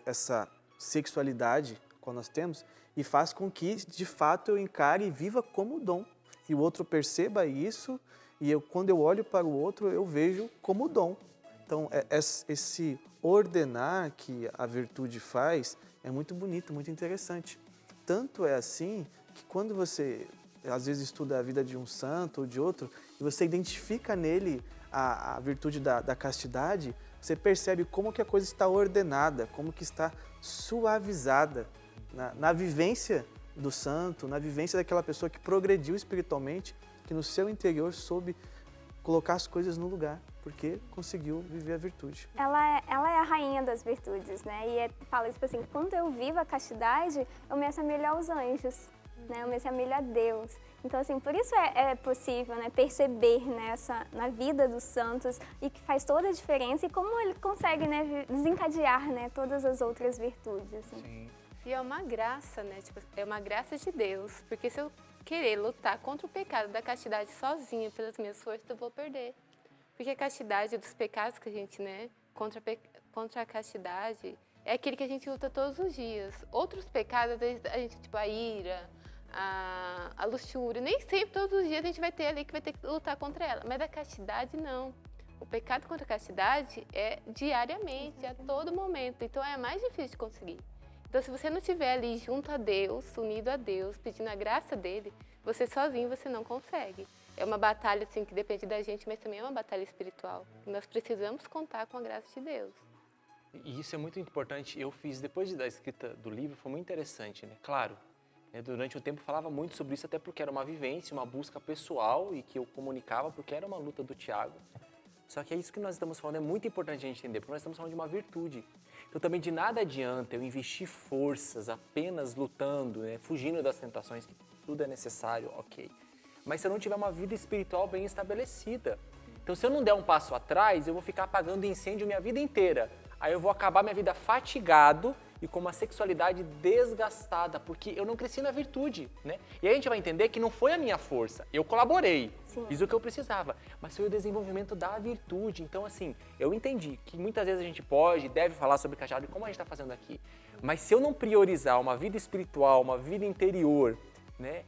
essa sexualidade que nós temos e faz com que, de fato, eu encare e viva como dom. E o outro perceba isso e quando eu olho para o outro, eu vejo como dom. Então, esse ordenar que a virtude faz é muito bonito, muito interessante. Tanto é assim que quando você, às vezes, estuda a vida de um santo ou de outro, e você identifica nele a virtude da castidade, você percebe como que a coisa está ordenada, como que está suavizada na vivência do santo, na vivência daquela pessoa que progrediu espiritualmente, que no seu interior soube colocar as coisas no lugar, porque conseguiu viver a virtude. Ela é a rainha das virtudes, né? E fala, tipo assim, quando eu vivo a castidade, eu me assemelho aos anjos, né? Eu me assemelho a Deus. Então, assim, por isso é possível, né, perceber na vida dos santos e que faz toda a diferença e como ele consegue, né, desencadear, né, todas as outras virtudes. Assim. Sim. E é uma graça, né? Tipo, é uma graça de Deus, porque se eu querer lutar contra o pecado da castidade sozinha, pelas minhas forças, eu vou perder. Porque a castidade dos pecados que a gente, né, contra a castidade, é aquele que a gente luta todos os dias. Outros pecados, às vezes, a gente, tipo, a ira, a luxúria, nem sempre, todos os dias, a gente vai ter ali que vai ter que lutar contra ela. Mas a castidade, não. O pecado contra a castidade é diariamente, a todo momento. Então, é mais difícil de conseguir. Então, se você não estiver ali junto a Deus, unido a Deus, pedindo a graça dele, você sozinho você não consegue. É uma batalha assim, que depende da gente, mas também é uma batalha espiritual. E nós precisamos contar com a graça de Deus. E isso é muito importante. Eu fiz, depois da escrita do livro, foi muito interessante, né? Claro, né? Durante um tempo eu falava muito sobre isso, até porque era uma vivência, uma busca pessoal e que eu comunicava, porque era uma luta do Tiago. Só que é isso que nós estamos falando, é muito importante a gente entender, porque nós estamos falando de uma virtude. Então também de nada adianta eu investir forças apenas lutando, né, fugindo das tentações, que tudo é necessário, ok. Mas se eu não tiver uma vida espiritual bem estabelecida. Então se eu não der um passo atrás, eu vou ficar apagando incêndio minha vida inteira. aí eu vou acabar minha vida fatigado e com uma sexualidade desgastada, porque eu não cresci na virtude, né? E aí a gente vai entender que não foi a minha força, eu colaborei, fiz o que eu precisava, mas foi o desenvolvimento da virtude. Então, assim, eu entendi que muitas vezes a gente pode, deve falar sobre cajado, como a gente está fazendo aqui, mas se eu não priorizar uma vida espiritual, uma vida interior, né?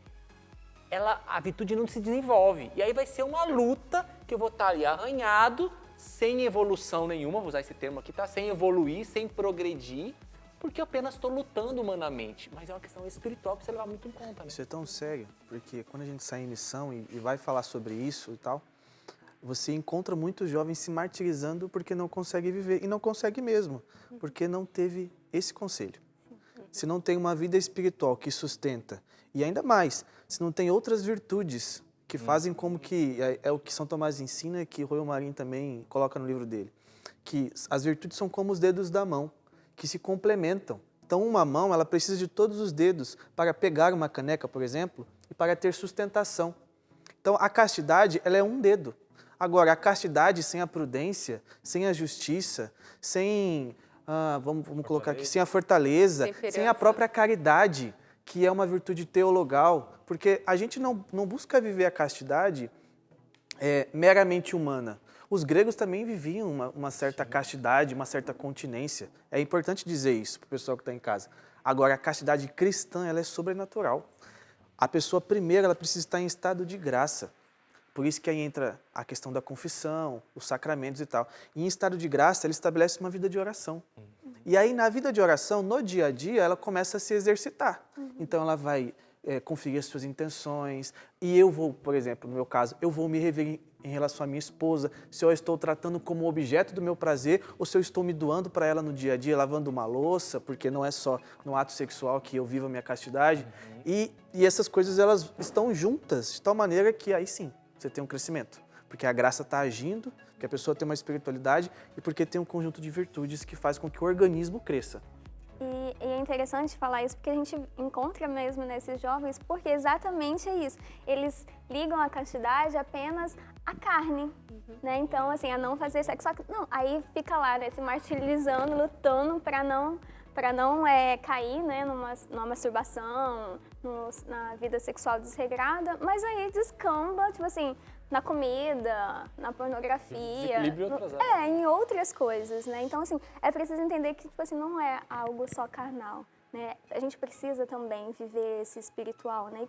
A virtude não se desenvolve. E aí vai ser uma luta que eu vou estar ali arranhado, sem evolução nenhuma, vou usar esse termo aqui, tá? Sem evoluir, sem progredir, porque eu apenas estou lutando humanamente. Mas é uma questão espiritual que você levar muito em conta, né? Isso é tão sério, porque quando a gente sai em missão e vai falar sobre isso e tal, você encontra muitos jovens se martirizando porque não consegue viver. E não consegue mesmo, porque não teve esse conselho. Se não tem uma vida espiritual que sustenta, e ainda mais, se não tem outras virtudes que fazem como que, é o que São Tomás ensina e que Royal Marin também coloca no livro dele, que as virtudes são como os dedos da mão, que se complementam. Então, uma mão, ela precisa de todos os dedos para pegar uma caneca, por exemplo, e para ter sustentação. Então, a castidade, ela é um dedo. Agora, a castidade sem a prudência, sem a justiça, sem, vamos colocar aqui, sem a fortaleza, sem a própria caridade, que é uma virtude teologal, porque a gente não busca viver a castidade meramente humana. Os gregos também viviam uma certa castidade, uma certa continência. É importante dizer isso para o pessoal que está em casa. Agora, a castidade cristã, ela é sobrenatural. A pessoa, primeiro, ela precisa estar em estado de graça. Por isso que aí entra a questão da confissão, os sacramentos e tal. E em estado de graça, ela estabelece uma vida de oração. E aí, na vida de oração, no dia a dia, ela começa a se exercitar. Então, ela vai conferir as suas intenções. E eu vou, por exemplo, no meu caso, eu vou me rever em relação à minha esposa, se eu estou tratando como objeto do meu prazer ou se eu estou me doando para ela no dia a dia, lavando uma louça, porque não é só no ato sexual que eu vivo a minha castidade. E essas coisas, elas estão juntas, de tal maneira que aí sim, você tem um crescimento. Porque a graça está agindo, porque a pessoa tem uma espiritualidade e porque tem um conjunto de virtudes que faz com que o organismo cresça. E é interessante falar isso porque a gente encontra mesmo nesses jovens, porque exatamente é isso. Eles ligam a castidade apenas à carne, né? Então, assim, a não fazer sexo. Não, aí fica lá, né, se martirizando, lutando para não cair, né, numa masturbação, na vida sexual desregrada, mas aí descamba, tipo assim, na comida, na pornografia, em outras coisas, né? Então, assim, é preciso entender que, tipo assim, não é algo só carnal, né? A gente precisa também viver esse espiritual, né? E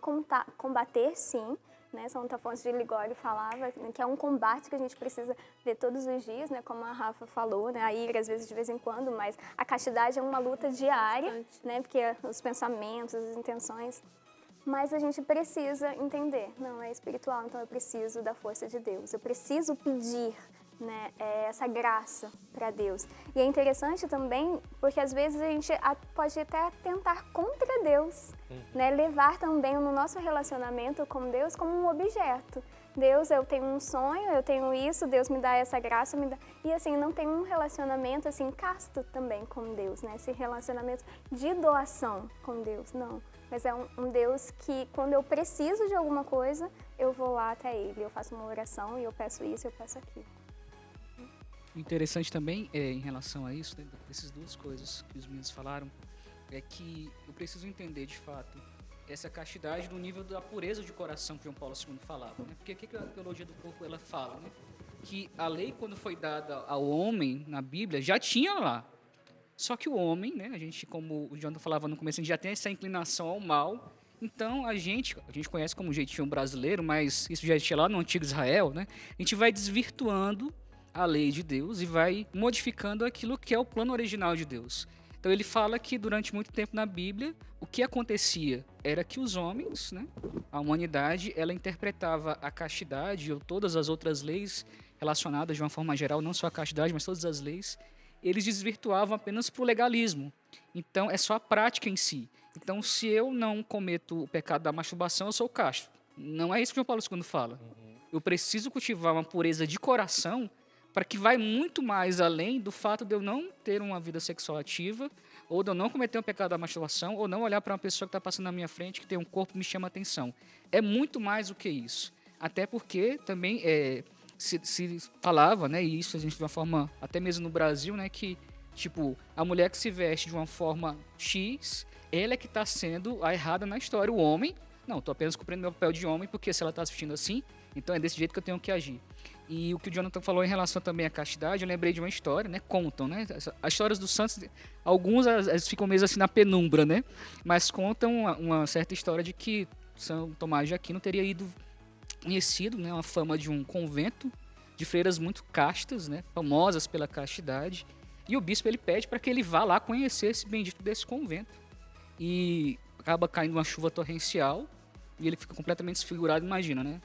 combater, sim, né? São Afonso de Ligório falava, né, que é um combate que a gente precisa ver todos os dias, né? Como a Rafa falou, né? A ira, às vezes, de vez em quando, mas a castidade é uma luta diária, né? Porque os pensamentos, as intenções... Mas a gente precisa entender, não, é espiritual, então eu preciso da força de Deus. Eu preciso pedir, né, essa graça para Deus. E é interessante também, porque às vezes a gente pode até tentar contra Deus, né, levar também no nosso relacionamento com Deus como um objeto. Deus, eu tenho um sonho, eu tenho isso, Deus me dá essa graça, me dá... E assim, não tem um relacionamento assim casto também com Deus, né? Esse relacionamento de doação com Deus, não. Mas é um Deus que, quando eu preciso de alguma coisa, eu vou lá até Ele. Eu faço uma oração e eu peço isso, eu peço aquilo. Interessante também, em relação a isso, né, dessas duas coisas que os meninos falaram, é que eu preciso entender, de fato, essa castidade no nível da pureza de coração que João Paulo II falava. Né? Porque o que a teologia do corpo ela fala? Né? Que a lei, quando foi dada ao homem na Bíblia, já tinha lá. Só que o homem, né, a gente, como o Jonathan falava no começo, a gente já tem essa inclinação ao mal. Então, a gente conhece como jeitinho brasileiro, mas isso já existia lá no antigo Israel, né? A gente vai desvirtuando a lei de Deus e vai modificando aquilo que é o plano original de Deus. Então, ele fala que durante muito tempo na Bíblia, o que acontecia era que os homens, né, a humanidade, ela interpretava a castidade ou todas as outras leis relacionadas de uma forma geral, não só a castidade, mas todas as leis, eles desvirtuavam apenas para o legalismo. Então, é só a prática em si. Então, se eu não cometo o pecado da masturbação, eu sou casto. Não é isso que João Paulo II fala. Eu preciso cultivar uma pureza de coração para que vai muito mais além do fato de eu não ter uma vida sexual ativa, ou de eu não cometer um pecado da masturbação, ou não olhar para uma pessoa que está passando na minha frente, que tem um corpo que me chama a atenção. É muito mais do que isso. Até porque também... se falava, né, e isso a gente de uma forma, até mesmo no Brasil, né, que Tipo, a mulher que se veste de uma forma X, ela é que está sendo a errada na história. O homem, não, estou apenas cumprindo meu papel de homem, porque se ela está se vestindo assim, então é desse jeito que eu tenho que agir. E o que o Jonathan falou em relação também à castidade, eu lembrei de uma história, né? Contam, né? As histórias dos santos, alguns elas ficam mesmo assim na penumbra, né? Mas contam uma certa história de que São Tomás de Aquino teria ido conhecido, né? Uma fama de um convento de freiras muito castas, né? Famosas pela castidade. E o bispo ele pede para que ele vá lá conhecer esse bendito desse convento. E acaba caindo uma chuva torrencial e ele fica completamente desfigurado, imagina, né?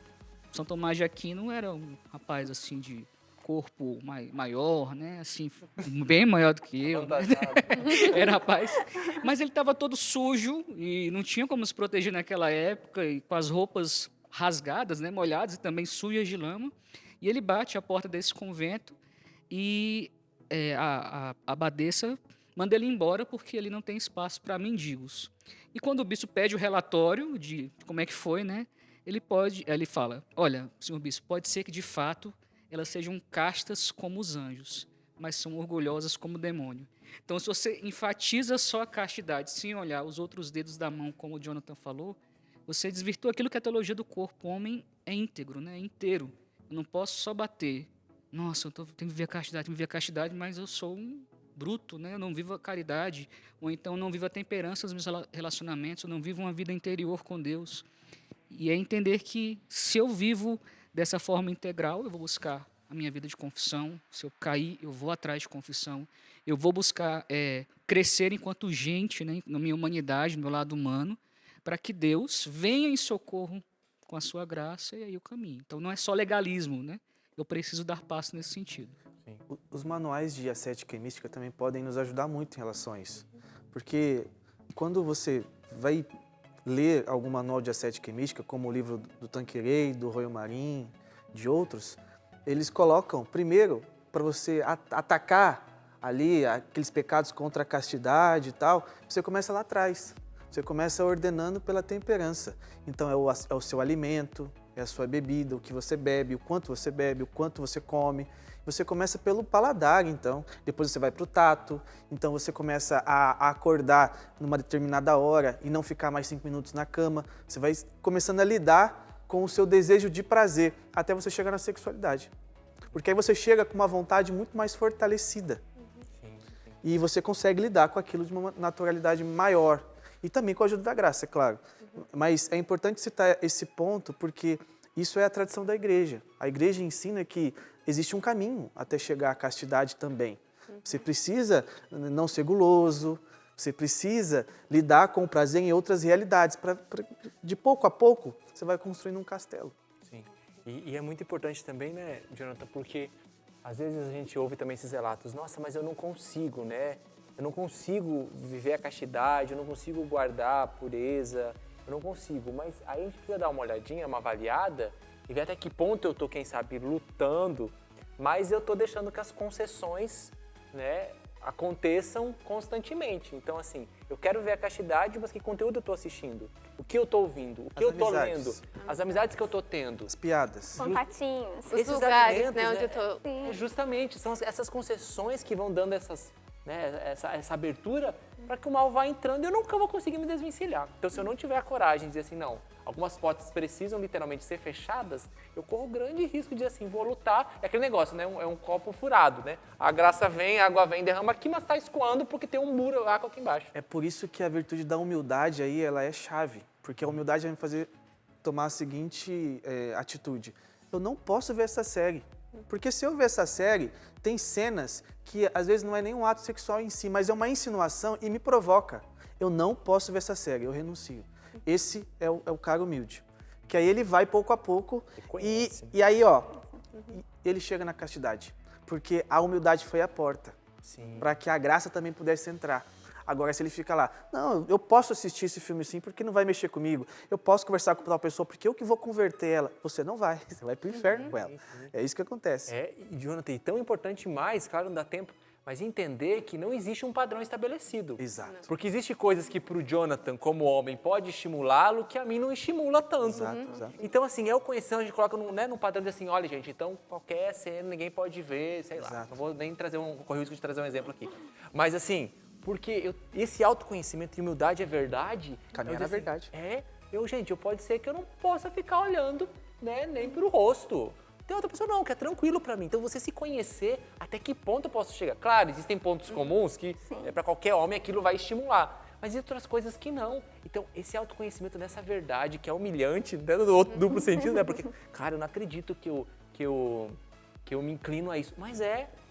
São Tomás de Aquino era um rapaz assim de corpo maior, né? Assim, bem maior do que eu. Né? Era rapaz, mas ele estava todo sujo e não tinha como se proteger naquela época e com as roupas rasgadas, né? Molhadas e também sujas de lama. E ele bate à porta desse convento e a abadesa manda ele embora porque ele não tem espaço para mendigos. E quando o bispo pede o relatório de como é que foi, né? Ele fala, olha, senhor bispo, pode ser que de fato elas sejam castas como os anjos, mas são orgulhosas como o demônio. Então, se você enfatiza só a castidade, sem olhar os outros dedos da mão, como o Jonathan falou, você desvirtua aquilo que a teologia do corpo. O homem é íntegro, né? É inteiro. Eu não posso só bater. Nossa, tenho que viver a castidade, mas eu sou um bruto, né? Eu não vivo a caridade, ou então não vivo a temperança nos meus relacionamentos, eu não vivo uma vida interior com Deus. E é entender que se eu vivo dessa forma integral, eu vou buscar a minha vida de confissão. Se eu cair, eu vou atrás de confissão. Eu vou buscar crescer enquanto gente, né, na minha humanidade, no meu lado humano, para que Deus venha em socorro com a sua graça e aí o caminho. Então não é só legalismo, né? Eu preciso dar passo nesse sentido. Sim. Os manuais de ascética e mística também podem nos ajudar muito em relação a isso. Porque quando você vai ler algum manual de ascética e mística, como o livro do Tanqueray, do Royo Marin, de outros, eles colocam, primeiro, para você atacar ali aqueles pecados contra a castidade e tal, você começa lá atrás. Você começa ordenando pela temperança. Então é o seu alimento, é a sua bebida, o que você bebe, o quanto você come. Você começa pelo paladar, então. Depois você vai para o tato. Então você começa a acordar numa determinada hora e não ficar mais 5 minutos na cama. Você vai começando a lidar com o seu desejo de prazer até você chegar na sexualidade. Porque aí você chega com uma vontade muito mais fortalecida. E você consegue lidar com aquilo de uma naturalidade maior. E também com a ajuda da graça, é claro. Mas é importante citar esse ponto porque isso é a tradição da igreja. A igreja ensina que existe um caminho até chegar à castidade também. Você precisa não ser guloso, você precisa lidar com o prazer em outras realidades. De pouco a pouco, você vai construindo um castelo. Sim. E é muito importante também, né, Jonathan, porque às vezes a gente ouve também esses relatos, nossa, mas eu não consigo, né? Eu não consigo viver a castidade, eu não consigo guardar a pureza, eu não consigo. Mas aí a gente precisa dar uma olhadinha, uma avaliada e ver até que ponto eu estou, quem sabe, lutando, mas eu estou deixando que as concessões, né, aconteçam constantemente. Então, assim, eu quero ver a castidade, mas que conteúdo eu estou assistindo? O que eu estou ouvindo? O que eu estou lendo? As amizades que eu estou tendo? As piadas. Contatinhos. Os lugares, né, onde eu tô... Justamente, são essas concessões que vão dando essa abertura para que o mal vá entrando e eu nunca vou conseguir me desvencilhar. Então, se eu não tiver a coragem de dizer assim, não, algumas portas precisam literalmente ser fechadas, eu corro grande risco de dizer assim, vou lutar. É aquele negócio, né? É um copo furado, né? A graça vem, a água vem, derrama aqui, mas está escoando porque tem um muro água aqui embaixo. É por isso que a virtude da humildade aí, ela é chave. Porque a humildade vai me fazer tomar a seguinte atitude. Eu não posso ver essa série. Porque se eu ver essa série, tem cenas que às vezes não é nem um ato sexual em si, mas é uma insinuação e me provoca. Eu não posso ver essa série, eu renuncio. Esse é o cara humilde. Que aí ele vai pouco a pouco e aí, ele chega na castidade. Porque a humildade foi a porta. Para que a graça também pudesse entrar. Agora, se ele fica lá, não, eu posso assistir esse filme sim, porque não vai mexer comigo. Eu posso conversar com tal pessoa, porque eu que vou converter ela. Você não vai, você vai pro inferno com ela. É isso que acontece. E Jonathan, e tão importante mais, claro, não dá tempo, mas entender que não existe um padrão estabelecido. Exato. Porque existe coisas que pro Jonathan, como homem, pode estimulá-lo, que a mim não estimula tanto. Exato. Então, assim, é o conhecimento, a gente coloca num padrão de assim, olha, gente, então qualquer cena, ninguém pode ver, sei lá. Exato. Não vou nem correr o risco de trazer um exemplo aqui. Mas, assim, porque esse autoconhecimento e humildade é verdade. Caminhar na verdade. Gente, pode ser que eu não possa ficar olhando, né, nem pro rosto. Tem outra pessoa não, que é tranquilo pra mim. Então, você se conhecer, até que ponto eu posso chegar. Claro, existem pontos comuns que pra qualquer homem aquilo vai estimular. Mas existem outras coisas que não. Então, esse autoconhecimento dessa verdade, que é humilhante, né, no outro duplo sentido, né? Porque, cara, eu não acredito que eu me inclino a isso. Mas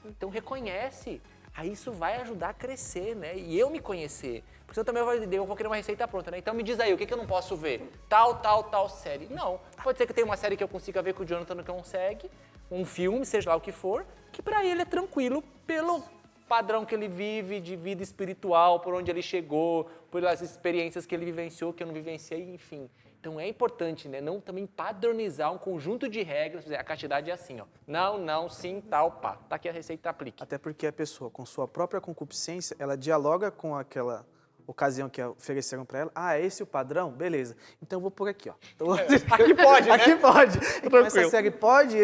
então reconhece. Aí isso vai ajudar a crescer, né? E eu me conhecer. Porque senão também eu vou querer uma receita pronta, né? Então me diz aí, o que eu não posso ver? Tal série. Não. Pode ser que tenha uma série que eu consiga ver que o Jonathan não consegue, um filme, seja lá o que for, que pra ele é tranquilo pelo padrão que ele vive, de vida espiritual, por onde ele chegou, pelas experiências que ele vivenciou, que eu não vivenciei, enfim. Então é importante, né, não também padronizar um conjunto de regras, a castidade é assim, ó, não, sim, tal, pá, tá aqui a receita, aplique. Até porque a pessoa, com sua própria concupiscência, ela dialoga com aquela ocasião que ofereceram para ela. Ah, é esse o padrão? Beleza. Então eu vou por aqui, ó. Então, aqui pode, né? Aqui pode. Então, essa série pode,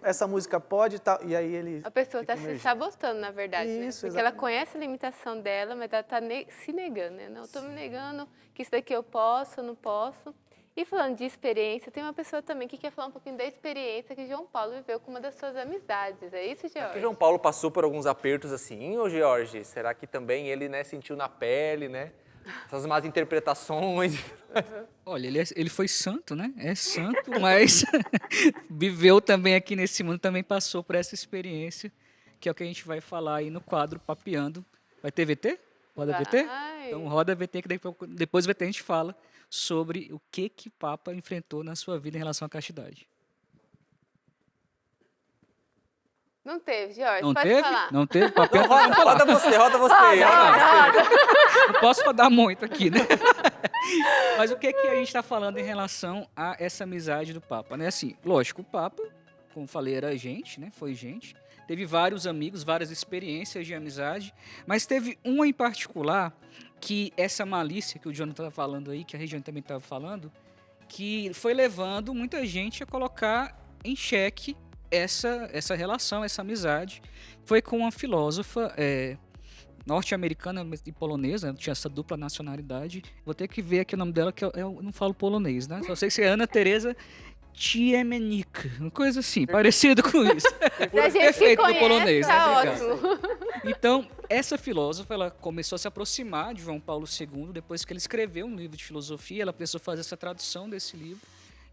essa música pode e tal. E aí ele... A pessoa está se sabotando, na verdade, isso, né? Porque ela conhece a limitação dela, mas ela está se negando, né? Não, eu estou me negando que isso daqui eu posso, eu não posso. E falando de experiência, tem uma pessoa também que quer falar um pouquinho da experiência que João Paulo viveu com uma das suas amizades. É isso, Jorge? Aqui João Paulo passou por alguns apertos assim, ô Jorge, será que também ele, né, sentiu na pele, né? Essas más interpretações. Olha, ele foi santo, né? É santo, mas viveu também aqui nesse mundo, também passou por essa experiência, que é o que a gente vai falar aí no quadro Papeando. Vai ter VT? Roda VT? Então roda VT, que depois VT a gente fala sobre o que Papa enfrentou na sua vida em relação à castidade. Não teve, Jorge, não pode teve? falar. Não teve? Papel roda você. Não posso rodar muito aqui, né? Mas o que a gente está falando em relação a essa amizade do Papa, né? Assim, lógico, o Papa, como falei, era gente, né? Foi gente. Teve vários amigos, várias experiências de amizade, mas teve uma em particular que essa malícia que o Jonathan estava falando aí, que a Regiane também estava falando, que foi levando muita gente a colocar em xeque essa relação, essa amizade. Foi com uma filósofa norte-americana e polonesa, tinha essa dupla nacionalidade. Vou ter que ver aqui o nome dela, que eu não falo polonês, né? Só sei que é Ana Teresa Ciemienic, uma coisa assim, parecido com isso. Perfeito do polonês, tá ótimo. Então, essa filósofa, ela começou a se aproximar de João Paulo II, depois que ele escreveu um livro de filosofia, ela precisou fazer essa tradução desse livro,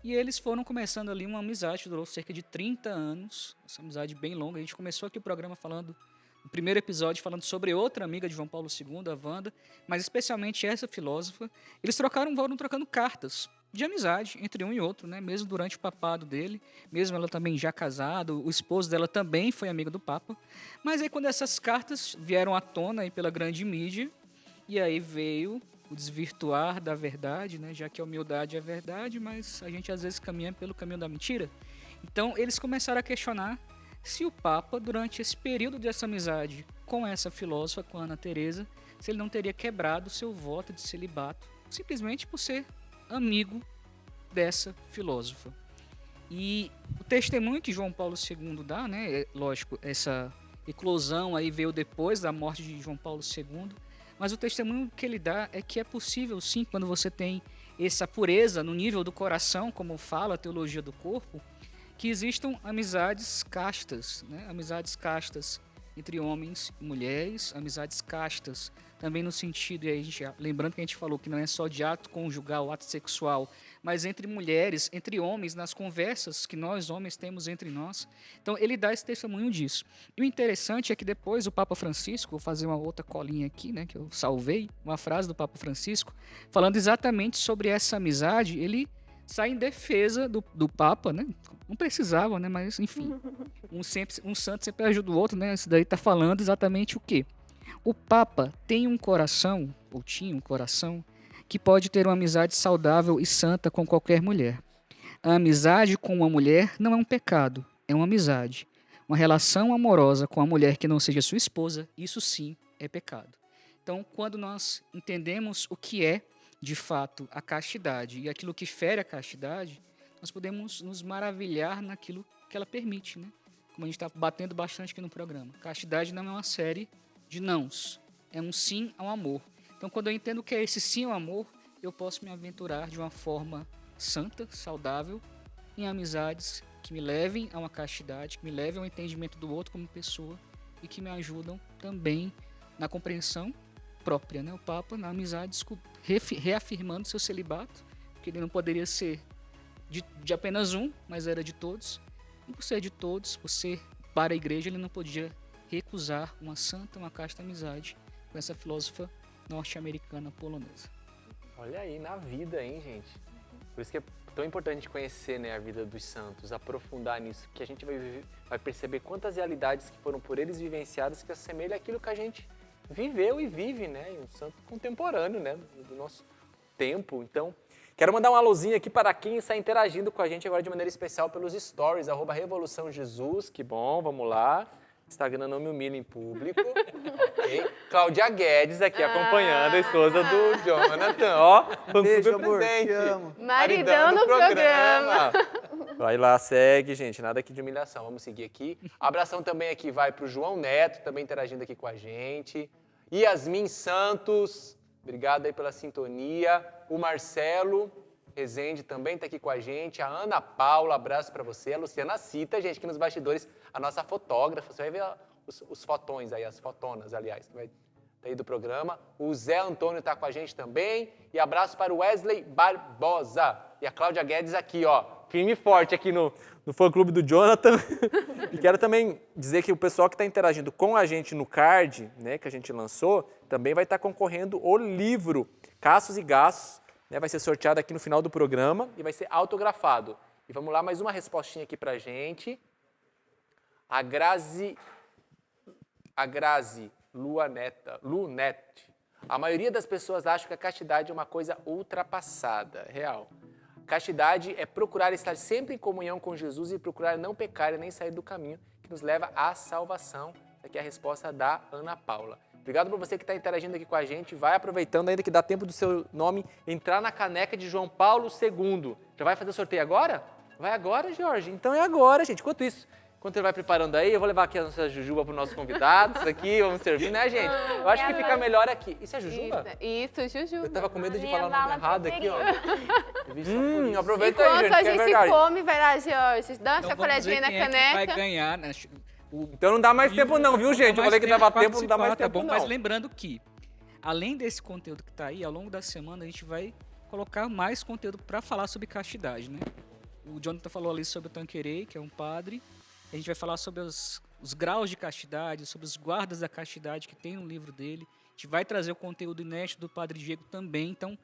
e eles foram começando ali uma amizade que durou cerca de 30 anos, essa amizade bem longa. A gente começou aqui o programa falando, no primeiro episódio, falando sobre outra amiga de João Paulo II, a Wanda, mas especialmente essa filósofa. Eles foram trocando cartas de amizade entre um e outro, né? Mesmo durante o papado dele, mesmo ela também já casada, o esposo dela também foi amigo do Papa. Mas aí quando essas cartas vieram à tona aí pela grande mídia, e aí veio o desvirtuar da verdade, né? Já que a humildade é verdade, mas a gente às vezes caminha pelo caminho da mentira. Então eles começaram a questionar se o Papa, durante esse período dessa amizade com essa filósofa, com a Ana Teresa, se ele não teria quebrado seu voto de celibato, simplesmente por ser amigo dessa filósofa. E o testemunho que João Paulo II dá, né, lógico, essa eclosão aí veio depois da morte de João Paulo II, mas o testemunho que ele dá é que é possível sim, quando você tem essa pureza no nível do coração, como fala a teologia do corpo, que existam amizades castas, né, amizades castas entre homens e mulheres, amizades castas também no sentido, e aí lembrando que a gente falou que não é só de ato conjugal, ato sexual, mas entre mulheres, entre homens, nas conversas que nós homens temos entre nós. Então ele dá esse testemunho disso. E o interessante é que depois o Papa Francisco, vou fazer uma outra colinha aqui, né, que eu salvei, uma frase do Papa Francisco, falando exatamente sobre essa amizade, ele sai em defesa do Papa, né? Não precisava, né? Mas enfim, um santo sempre ajuda o outro, né? Isso daí está falando exatamente o quê? O Papa tem um coração, ou tinha um coração, que pode ter uma amizade saudável e santa com qualquer mulher. A amizade com uma mulher não é um pecado, é uma amizade. uma relação amorosa com a mulher que não seja sua esposa, isso sim é pecado. Então, quando nós entendemos o que é, de fato, a castidade e aquilo que fere a castidade, nós podemos nos maravilhar naquilo que ela permite, né? Como a gente está batendo bastante aqui no programa. Castidade não é uma série de nãos, é um sim ao amor. Então, quando eu entendo o que é esse sim ao amor, eu posso me aventurar de uma forma santa, saudável, em amizades que me levem a uma castidade, que me levem ao entendimento do outro como pessoa e que me ajudam também na compreensão própria, né? O Papa, na amizade, reafirmando seu celibato, que ele não poderia ser de apenas um, mas era de todos. E por ser de todos, por ser para a igreja, ele não podia recusar uma santa, uma casta amizade com essa filósofa norte-americana polonesa. Olha aí, na vida, hein, gente? Por isso que é tão importante conhecer, né, a vida dos santos, aprofundar nisso, que a gente vai perceber quantas realidades que foram por eles vivenciadas que assemelham àquilo que a gente viveu e vive, né? Um santo contemporâneo, né, do nosso tempo. Então, quero mandar um alôzinho aqui para quem está interagindo com a gente agora de maneira especial pelos stories, @RevoluçãoJesus, que bom, vamos lá. Instagram não me humilha em público. Okay. Cláudia Guedes aqui acompanhando a esposa do Jonathan, ó. Beijo, super amor, presente. te amo. Maridão no programa. Vai lá, segue, gente, nada aqui de humilhação. Vamos seguir aqui. Abração também aqui vai para o João Neto, também interagindo aqui com a gente. Yasmin Santos, obrigado aí pela sintonia. O Marcelo Rezende também está aqui com a gente. A Ana Paula, abraço para você. A Luciana Cita, gente, aqui nos bastidores, a nossa fotógrafa. Você vai ver os fotões aí, as fotonas, aliás, vai aí do programa. O Zé Antônio está com a gente também. E abraço para o Wesley Barbosa. E a Cláudia Guedes aqui, ó, firme e forte aqui no fã-clube do Jonathan. E quero também dizer que o pessoal que está interagindo com a gente no card, né, que a gente lançou, também vai estar concorrendo o livro Caços e Gastos, né, vai ser sorteado aqui no final do programa e vai ser autografado. E vamos lá, mais uma respostinha aqui pra gente. A Grazi Lunete. A maioria das pessoas acha que a castidade é uma coisa ultrapassada, real. Castidade é procurar estar sempre em comunhão com Jesus e procurar não pecar e nem sair do caminho que nos leva à salvação. Essa aqui é a resposta da Ana Paula. Obrigado por você que está interagindo aqui com a gente. Vai aproveitando ainda que dá tempo do seu nome entrar na caneca de João Paulo II. Já vai fazer o sorteio agora? Vai agora, Jorge. Então é agora, gente. Enquanto isso, enquanto ele vai preparando aí, eu vou levar aqui a nossa jujuba para os nossos convidados aqui. Vamos servir, né, gente? Eu acho que fica melhor aqui. Isso é jujuba? Isso, jujuba. Eu tava com medo de falar o nome errado aqui, ó. Aproveita Enquanto aí, gente, a que é gente verdade. come, vai lá, Jorge. Dá uma Então, chacoalhadinha na quem é que caneca. vai ganhar, né? Então não dá mais tempo não, viu, gente? Eu falei que dava tempo, não dá mais tá tempo bom, não. mas lembrando que, além desse conteúdo que está aí, ao longo da semana a gente vai colocar mais conteúdo para falar sobre castidade, né? O Jonathan falou ali sobre o Tanqueray, que é um padre. A gente vai falar sobre os graus de castidade, sobre os guardas da castidade que tem no livro dele. A gente vai trazer o conteúdo inédito do Padre Diego também. Então,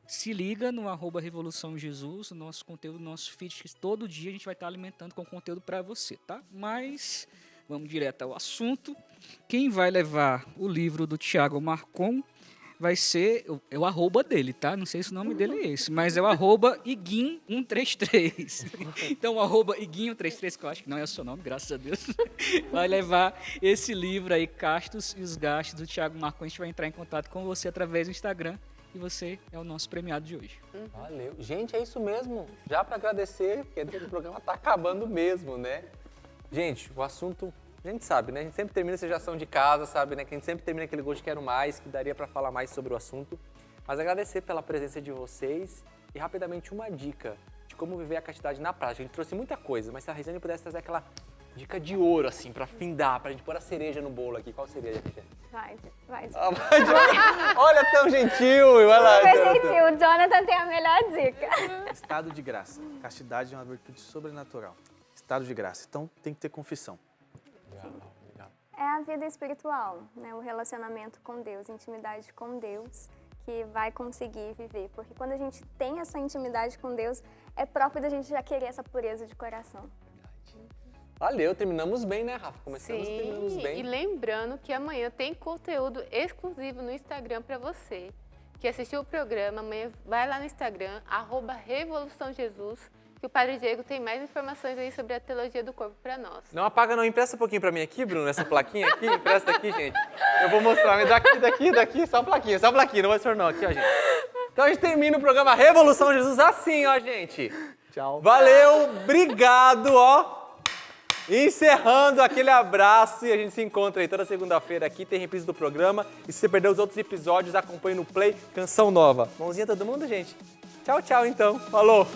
se liga no @RevoluçãoJesus, o nosso conteúdo, nosso feed, que todo dia a gente vai estar alimentando com conteúdo para você, tá? Mas vamos direto ao assunto. Quem vai levar o livro do Thiago Marcon vai ser é o arroba dele, tá? Não sei se o nome dele é esse, mas é o @Iguin133. Então, o @Iguin133, que eu acho que não é o seu nome, graças a Deus, vai levar esse livro aí, Castos e os Gastos, do Thiago Marcon. A gente vai entrar em contato com você através do Instagram e você é o nosso premiado de hoje. Valeu. Gente, é isso mesmo. Já para agradecer, porque o programa tá acabando mesmo, né? Gente, o assunto, a gente sabe, né? A gente sempre termina essa geração de casa, sabe, né? Que a gente sempre termina aquele gosto de quero mais, que daria para falar mais sobre o assunto. Mas agradecer pela presença de vocês e rapidamente uma dica de como viver a castidade na prática. A gente trouxe muita coisa, mas se a Regiane pudesse trazer aquela dica de ouro, assim, pra findar, pra gente pôr a cereja no bolo aqui. Qual seria, Regiane? Vai. Olha, tão gentil! Vai lá, Gentil, o Jonathan tem a melhor dica. Estado de graça. Castidade é uma virtude sobrenatural. Estado de graça. Então, tem que ter confissão. Legal. É a vida espiritual, né? O relacionamento com Deus, intimidade com Deus, que vai conseguir viver. Porque quando a gente tem essa intimidade com Deus, é próprio da gente já querer essa pureza de coração. Valeu, terminamos bem, né, Rafa? Começamos e terminamos bem. E lembrando que amanhã tem conteúdo exclusivo no Instagram para você que assistiu o programa. Amanhã vai lá no Instagram, @RevoluçãoJesus, que o Padre Diego tem mais informações aí sobre a teologia do corpo para nós. Não apaga não, empresta um pouquinho pra mim aqui, Bruno, essa plaquinha aqui, empresta aqui, gente. Eu vou mostrar, me daqui, só a plaquinha, não vai ser não, aqui, ó, gente. Então a gente termina o programa Revolução Jesus assim, ó, gente. Tchau. Valeu, obrigado, ó. Encerrando aquele abraço e a gente se encontra aí toda segunda-feira aqui, tem reprise do programa. E se você perdeu os outros episódios, acompanhe no Play Canção Nova. Mãozinha todo mundo, gente. Tchau, tchau, então. Falou.